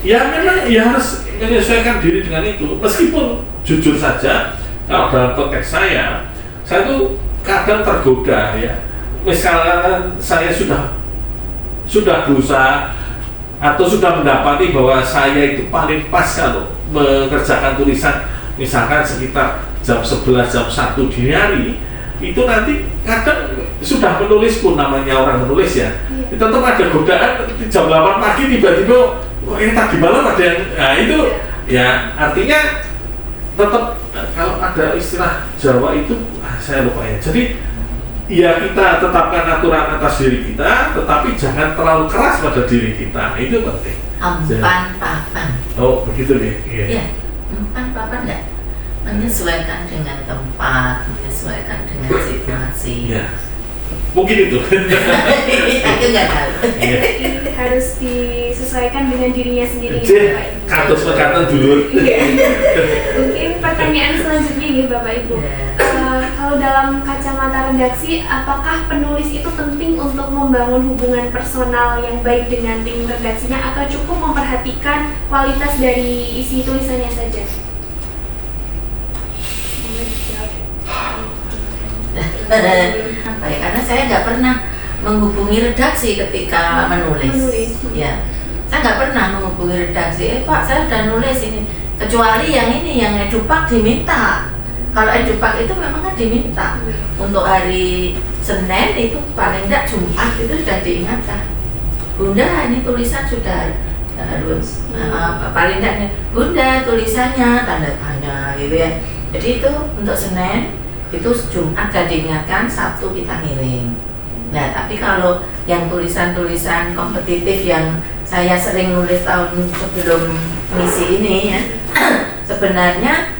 ya, memang ya harus menyesuaikan diri dengan itu. Meskipun jujur saja kalau dalam konteks saya tuh kadang tergoda ya. Misalkan saya sudah berusaha atau sudah mendapati bahwa saya itu paling pas kalau mengerjakan tulisan misalkan sekitar jam 11, jam 1 dini hari, itu nanti kadang sudah menulis pun, namanya orang menulis ya, tetap ada godaan jam 8 pagi tiba-tiba ini tadi malam ada yang, nah itu ya artinya tetap kalau ada istilah Jawa itu saya lupa ya. Jadi ya kita tetapkan aturan atas diri kita, tetapi jangan terlalu keras pada diri kita, itu penting. Empan papan. Oh begitu deh. Iya. Empan papan enggak menyesuaikan dengan tempat, menyesuaikan dengan situasi. Ya. Mungkin itu. Aku nggak tahu. Ini harus disesuaikan dengan dirinya sendiri. Katus pekatan dulur. Mungkin pertanyaan selanjutnya nih Bapak Ibu. Kalau dalam kacamata redaksi, apakah penulis itu penting untuk membangun hubungan personal yang baik dengan tim redaksinya, atau cukup memperhatikan kualitas dari isi tulisannya saja? Apa ya? Karena saya nggak pernah menghubungi redaksi ketika menulis. Menulis. Ya, saya nggak pernah menghubungi redaksi. Pak, saya udah nulis ini. Kecuali yang ini, yang edupak diminta. Kalau edupak itu memang kan diminta. Untuk hari Senin itu paling enggak Jumat itu sudah diingatkan. Bunda, ini tulisan sudah harus paling enggak Bunda tulisannya tanda tanya gitu ya. Jadi itu untuk Senin, itu Jumat sudah diingatkan, Sabtu kita ngirim. Nah, tapi kalau yang tulisan-tulisan kompetitif yang saya sering nulis tahun sebelum misi ini ya, sebenarnya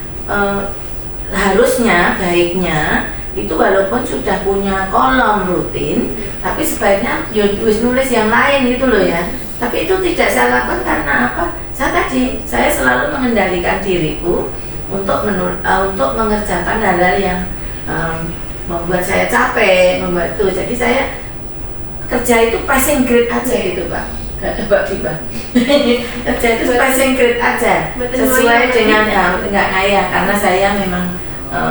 harusnya baiknya itu walaupun sudah punya kolom rutin, tapi sebaiknya nulis yang lain gitu loh ya. Tapi itu tidak saya lakukan karena apa? Saya selalu mengendalikan diriku untuk mengerjakan hal-hal yang membuat saya capek, membuat itu. Jadi saya kerja itu passing grade aja gitu Pak. Mbak Biba. Kerja itu passing grade aja, sesuai dengan nggak ngayah karena saya memang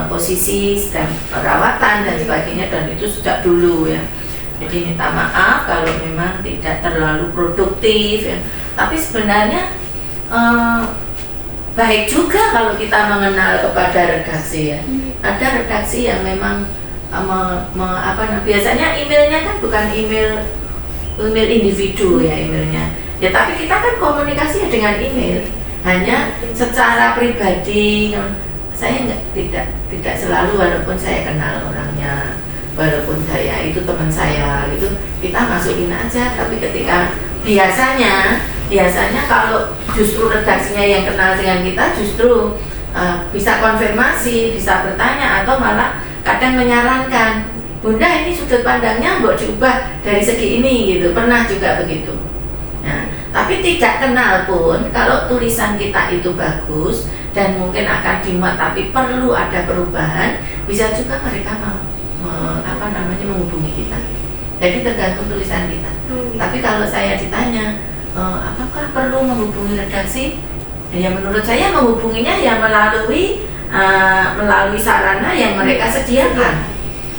posisi sedang perawatan dan sebagainya, dan itu sejak dulu ya. Jadi minta maaf kalau memang tidak terlalu produktif ya. Tapi sebenarnya baik juga kalau kita mengenal kepada redaksi ya. Ada redaksi yang memang biasanya emailnya kan bukan email individu ya emailnya. Ya tapi kita kan komunikasi dengan email. Hanya secara pribadi saya tidak selalu, walaupun saya kenal orangnya, walaupun saya itu teman saya itu kita masukin aja. Tapi ketika biasanya kalau justru redaksinya yang kenal dengan kita justru bisa konfirmasi, bisa bertanya, atau malah kadang menyarankan, Bunda ini sudut pandangnya mau diubah dari segi ini gitu, pernah juga begitu. Nah, tapi tidak kenal pun kalau tulisan kita itu bagus dan mungkin akan dimuat tapi perlu ada perubahan, bisa juga mereka menghubungi kita. Jadi tergantung tulisan kita. Tapi kalau saya ditanya, apakah perlu menghubungi redaksi? Ya menurut saya menghubunginya ya melalui sarana yang mereka sediakan.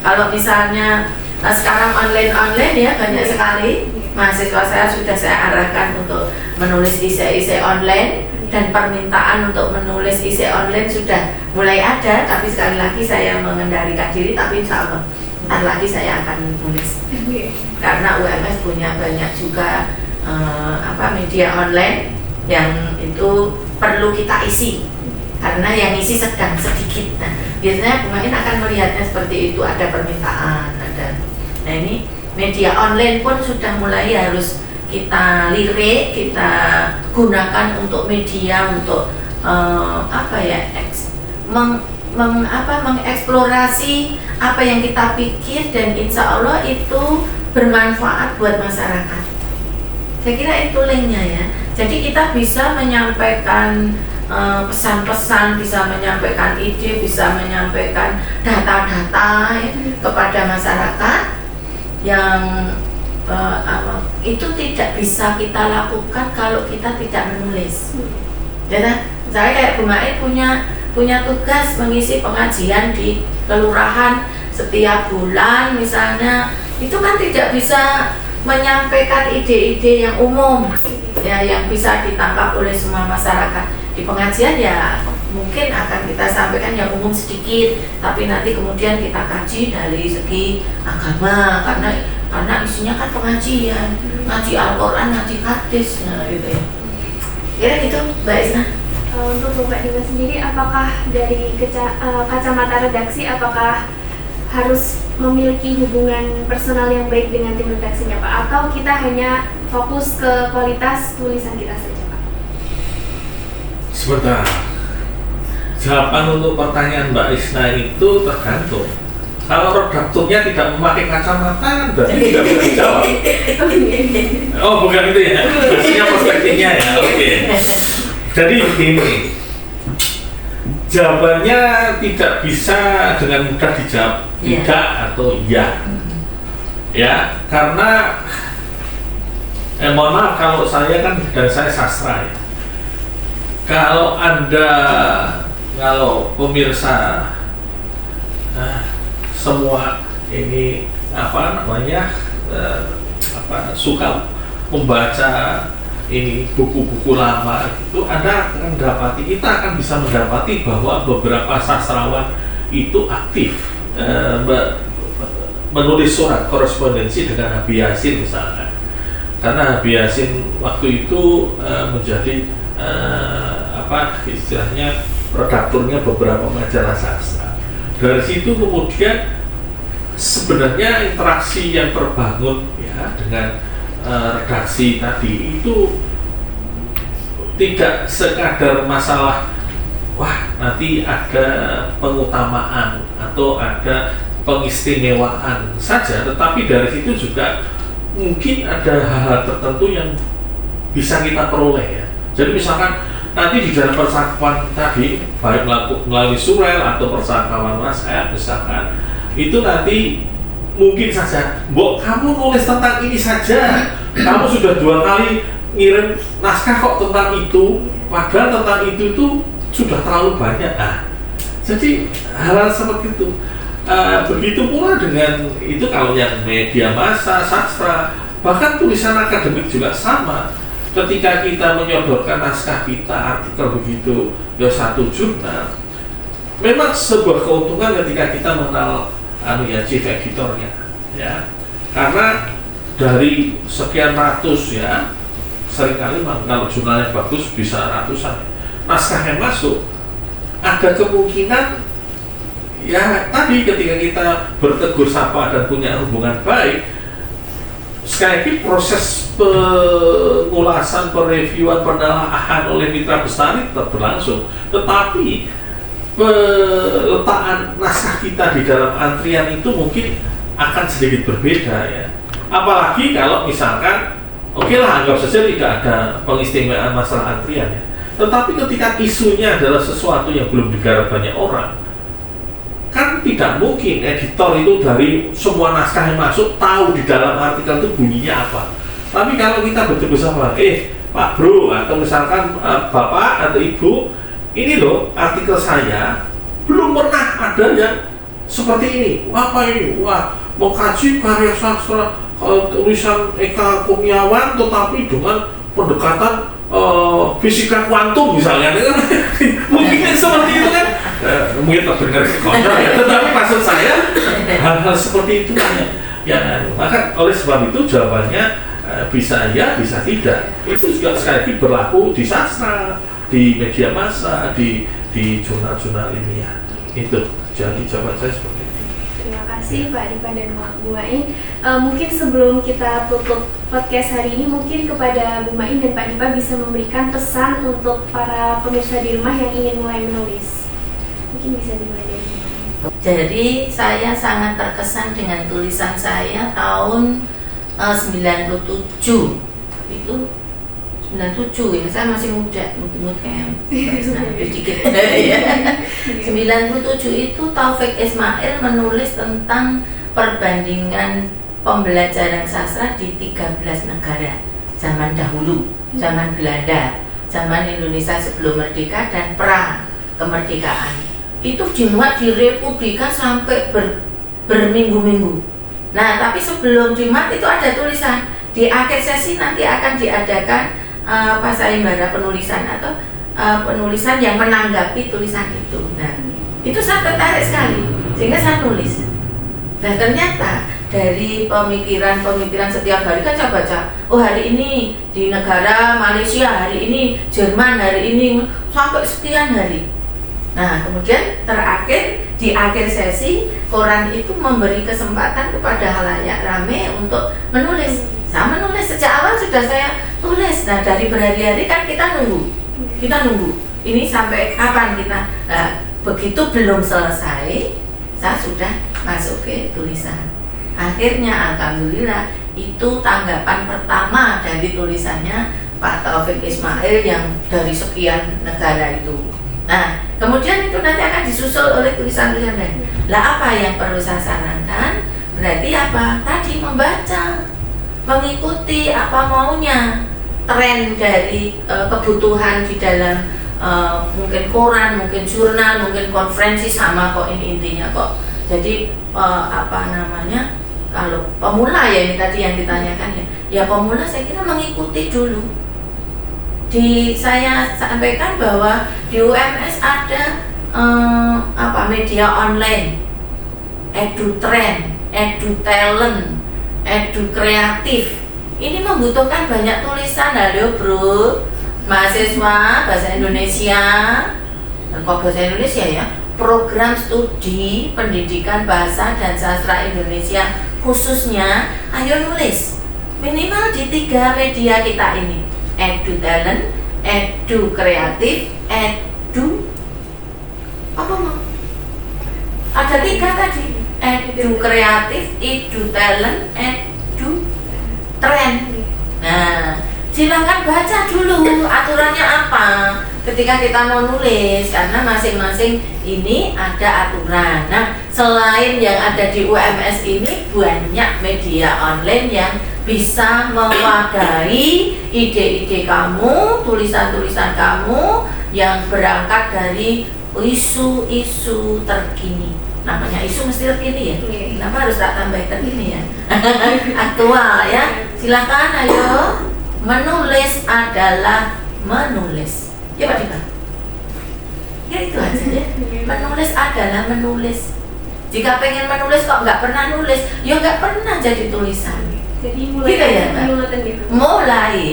Kalau misalnya sekarang online ya banyak sekali mahasiswa saya arahkan untuk menulis esai online, dan permintaan untuk menulis esai online sudah mulai ada. Tapi sekali lagi saya mengendalikan diri, tapi insya Allah ntar lagi saya akan menulis karena UMS punya banyak juga media online yang itu perlu kita isi. Karena yang isi sedang sedikit. Nah, biasanya pemain akan melihatnya seperti itu, ada permintaan, ada. Nah ini media online pun sudah mulai harus kita lirik, kita gunakan untuk media untuk mengeksplorasi apa yang kita pikir, dan insya Allah itu bermanfaat buat masyarakat. Saya kira itu linknya ya. Jadi kita bisa menyampaikan pesan-pesan, bisa menyampaikan ide, bisa menyampaikan data-data ya, kepada masyarakat yang itu tidak bisa kita lakukan kalau kita tidak menulis. Ya, saya kayak Bu Maid punya tugas mengisi pengajian di kelurahan setiap bulan misalnya, itu kan tidak bisa menyampaikan ide-ide yang umum ya, yang bisa ditangkap oleh semua masyarakat. Di pengajian ya mungkin akan kita sampaikan yang umum sedikit, tapi nanti kemudian kita kaji dari segi agama, karena isinya kan pengajian, ngaji Al-Quran, ngaji hadis, nah gitu ya. Kira gitu Mbak Isna. Untuk Mbak Dina sendiri, apakah dari kacamata redaksi, apakah harus memiliki hubungan personal yang baik dengan tim redaksinya Pak, atau kita hanya fokus ke kualitas tulisan kita saja Pak? Sebentar. Jawaban untuk pertanyaan Mbak Isna itu tergantung. Kalau redakturnya tidak memakai kacamata, berarti tidak bisa dijawab. Oh, bukan itu ya? Maksudnya perspektifnya ya, oke. Jadi begini, jawabannya tidak bisa dengan mudah dijawab tidak atau iya. Ya, karena mohon maaf kalau saya kan, dan saya sastra ya. Kalau pemirsa semua ini suka membaca ini buku-buku lama itu, Anda akan mendapati, kita akan bisa mendapati bahwa beberapa sastrawan itu aktif menulis surat korespondensi dengan Habib Yasin misalnya, karena Habib Yasin waktu itu menjadi istilahnya redakturnya beberapa majalah sastra. Dari situ kemudian sebenarnya interaksi yang terbangun ya dengan redaksi tadi itu tidak sekadar masalah wah nanti ada pengutamaan atau ada pengistimewaan saja, tetapi dari situ juga mungkin ada hal-hal tertentu yang bisa kita peroleh ya. Jadi misalkan nanti di dalam percakapan tadi, baik melalui surel atau percakapan WhatsApp misalkan, itu nanti mungkin saja, Mbok kamu nulis tentang ini saja, kamu sudah 2 kali ngirim naskah kok tentang itu, padahal tentang itu tuh sudah terlalu banyak. Jadi hal-hal seperti itu. Begitu pula dengan itu kalau yang media massa, sastra, bahkan tulisan akademik juga sama. Ketika kita menyodorkan naskah kita, artikel begitu, ya satu jurnal, memang sebuah keuntungan ketika kita mengenal chief editornya, ya, karena dari sekian ratus ya, seringkali kalau jurnalnya bagus bisa ratusan naskah yang masuk, ada kemungkinan ya tadi ketika kita bertegur sapa dan punya hubungan baik, sekali lagi proses pengulasan, pereviewan, penelaahan oleh mitra bestari tetap berlangsung, tetapi peletakan naskah kita di dalam antrian itu mungkin akan sedikit berbeda ya. Apalagi kalau misalkan oke lah, anggap saja tidak ada pengistimewaan masalah antrian ya. Tetapi ketika isunya adalah sesuatu yang belum digarap banyak orang, kan tidak mungkin editor itu dari semua naskah yang masuk tahu di dalam artikel itu bunyinya apa. Tapi kalau kita betul bersama, Pak Bro, atau misalkan Bapak atau Ibu, ini loh artikel saya belum pernah ada yang seperti ini. Wah, apa ini? Wah, mau kaji karya sastra tulisan Eka Kurniawan tetapi dengan pendekatan fisika kuantum misalnya. Mungkin seperti itu kan, mungkin terdengar konyol ya, tetapi maksud saya hal-hal seperti itu ya, maka oleh sebab itu jawabannya bisa ya, bisa tidak. Itu juga sekali lagi berlaku di sastra, di media massa, di jurnal-jurnal ilmiah. Itu jadi jawaban saya seperti itu. Terima kasih Pak Dipa dan Bu Main. Mungkin sebelum kita tutup podcast hari ini, mungkin kepada Bu Main dan Pak Dipa bisa memberikan pesan untuk para pemirsa di rumah yang ingin mulai menulis. Mungkin bisa dimulai dari Bu Main. Jadi saya sangat terkesan dengan tulisan saya tahun 97. Itu 97 ya, saya masih muda, kayak sedikit. 97 itu Taufik Ismail menulis tentang perbandingan pembelajaran sastra di 13 negara zaman dahulu, zaman Belanda, zaman Indonesia sebelum merdeka dan pra kemerdekaan. Itu dimuat di Republika sampai berminggu-minggu. Nah, tapi sebelum dimuat itu ada tulisan. Di akhir sesi nanti akan diadakan sayembara penulisan atau penulisan yang menanggapi tulisan itu. Nah, itu saya tertarik sekali sehingga saya nulis. Dan ternyata dari pemikiran setiap hari kan saya baca, oh hari ini di negara Malaysia, hari ini Jerman, hari ini sampai sekian hari. Nah, kemudian terakhir di akhir sesi koran itu memberi kesempatan kepada halayak ramai untuk menulis. Saya menulis sejak awal sudah saya tulis. Nah, dari berhari-hari kan kita nunggu. Ini sampai kapan kita? Nah, begitu belum selesai, saya sudah masuk ke tulisan. Akhirnya, alhamdulillah, itu tanggapan pertama dari tulisannya Pak Taufik Ismail yang dari sekian negara itu. Nah, kemudian itu nanti akan disusul oleh tulisan-tulisan lain. Lah, apa yang perlu saya sarankan? Berarti apa? Tadi membaca. Mengikuti apa maunya, tren dari kebutuhan di dalam mungkin koran, mungkin jurnal, mungkin konferensi, sama kok ini intinya kok. Jadi Kalau pemula ya ini tadi yang ditanyakan ya pemula saya kira mengikuti dulu. Saya sampaikan bahwa di UMS ada media online, EduTrend, EduTalent, EduKreatif. Ini membutuhkan banyak tulisan, halo bro, mahasiswa bahasa Indonesia, kok bahasa Indonesia ya, program studi pendidikan bahasa dan sastra Indonesia khususnya, ayo nulis minimal di 3 media kita ini, EduTalent, EduKreatif, ada 3 tadi, EduKreatif, EduTalent, EduTrend. Nah, silakan baca dulu aturannya apa ketika kita mau nulis, karena masing-masing ini ada aturan. Nah, selain yang ada di UMS ini, banyak media online yang bisa mewadahi ide-ide kamu, tulisan-tulisan kamu yang berangkat dari isu-isu terkini. Namanya isu mesti terkini ya. Kenapa harus tak tambah terkini ya? Aktual ya. Silakan ayo. Menulis adalah menulis. Ya Pak Dika. Ya itu aja ya. Menulis adalah menulis. Jika pengen menulis kok nggak pernah nulis, ya nggak pernah jadi tulisan. Jadi mulai gitu ya, Mbak? gitu.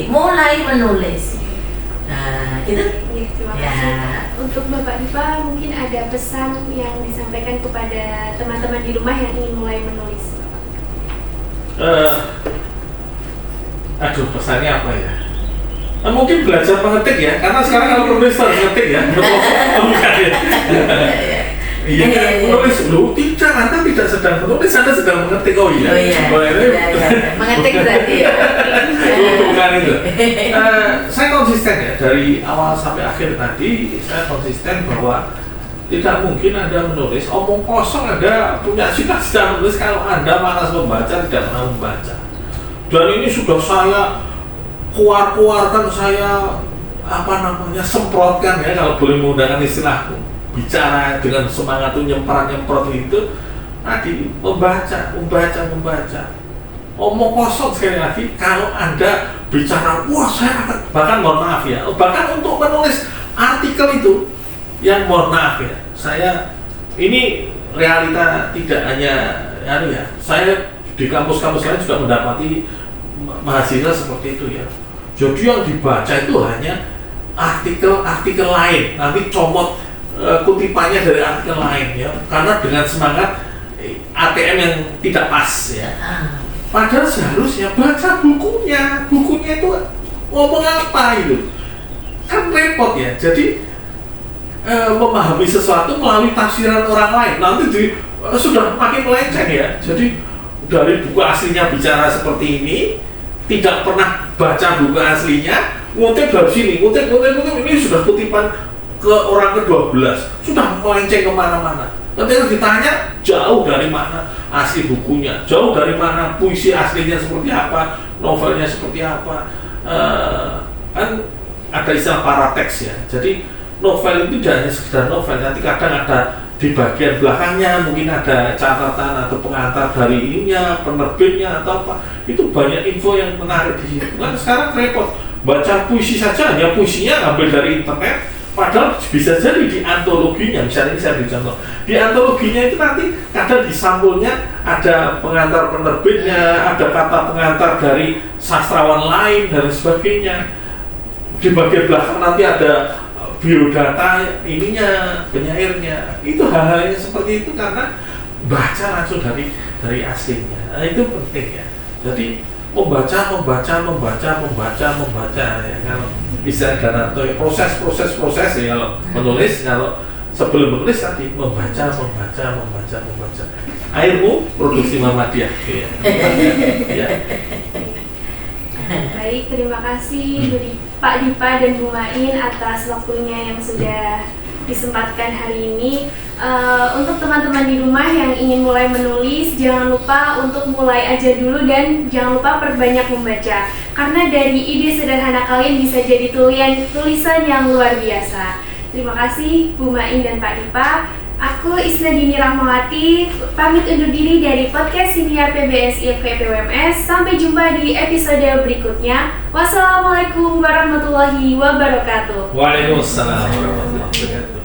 Mulai menulis. Nah, gitu. Ya, terima Ya. kasih. Untuk Bapak Dipa mungkin ada pesan yang disampaikan kepada teman-teman di rumah yang ingin mulai menulis. Aduh, pesannya apa ya? Mungkin belajar mengetik ya, karena sekarang kalau menulis harus ngetik ya. Bukan ya. Iya kan, menulis lu tidak, Anda tidak sedang menulis, Anda sedang mengetik. Oh iya. Mengetik berarti ya. Bukan itu. Saya konsisten ya, dari awal sampai akhir tadi saya konsisten bahwa tidak mungkin Anda menulis omong kosong. Anda punya cita-cita menulis kalau Anda malas membaca, tidak pernah membaca. Dan ini sudah saya keluarkan, saya semprotkan ya, kalau boleh menggunakan istilahku, bicara dengan semangat itu, nyemprot itu tadi, membaca. Omong kosong sekali lagi kalau Anda bicara, wah saya akan, bahkan mohon maaf ya, bahkan untuk menulis artikel itu yang mohon maaf ya, saya ini realita tidak hanya ya, saya di kampus-kampus lain juga mendapati mahasiswa seperti itu ya. Jadi yang dibaca itu hanya artikel lain, nanti comot kutipannya dari artikel lain ya, karena dengan semangat ATM yang tidak pas ya. Padahal seharusnya baca bukunya itu ngomong apa itu, kan repot ya. Jadi memahami sesuatu melalui tafsiran orang lain, nanti sudah makin melenceng ya. Jadi dari buku aslinya bicara seperti ini, tidak pernah baca buku aslinya, ngutip dari sini, ngutip ini sudah kutipan ke orang ke-12, sudah melenceng kemana-mana. Ketika ditanya jauh dari mana asli bukunya, jauh dari mana puisi aslinya seperti apa, novelnya seperti apa, kan ada istilah parateks ya. Jadi novel itu tidak hanya sekedar novel, nanti kadang ada di bagian belakangnya mungkin ada catatan atau pengantar dari ininya, penerbitnya atau apa. Itu banyak info yang menarik di situ. Kan sekarang repot, baca puisi saja hanya puisinya ambil dari internet, padahal bisa jadi di antologinya, misalnya ini saya beri contoh, di antologinya itu nanti kadang di sampulnya ada pengantar penerbitnya, ada kata pengantar dari sastrawan lain dan sebagainya. Di bagian belakang nanti ada biodata ininya, penyairnya. Itu hal-hal yang seperti itu karena baca langsung dari aslinya. Nah, itu penting ya. Jadi membaca ya. Kalau bisa Danarto ya, proses ya, kalau menulis, kalau sebelum menulis tadi membaca. Airmu produksi Muhammadiyah. Ya. Baik, terima kasih Pak Dipa dan Bu Main atas waktunya yang sudah disempatkan hari ini. Untuk teman-teman di rumah yang ingin mulai menulis, jangan lupa untuk mulai aja dulu dan jangan lupa perbanyak membaca. Karena dari ide sederhana kalian bisa jadi tulisan yang luar biasa. Terima kasih Bu Main dan Pak Dipa. Aku Isnadini Rahmawati, pamit undur diri dari podcast Siniar PBSI FKIP UMS. Sampai jumpa di episode berikutnya. Wassalamualaikum warahmatullahi wabarakatuh. Waalaikumsalam warahmatullahi wabarakatuh.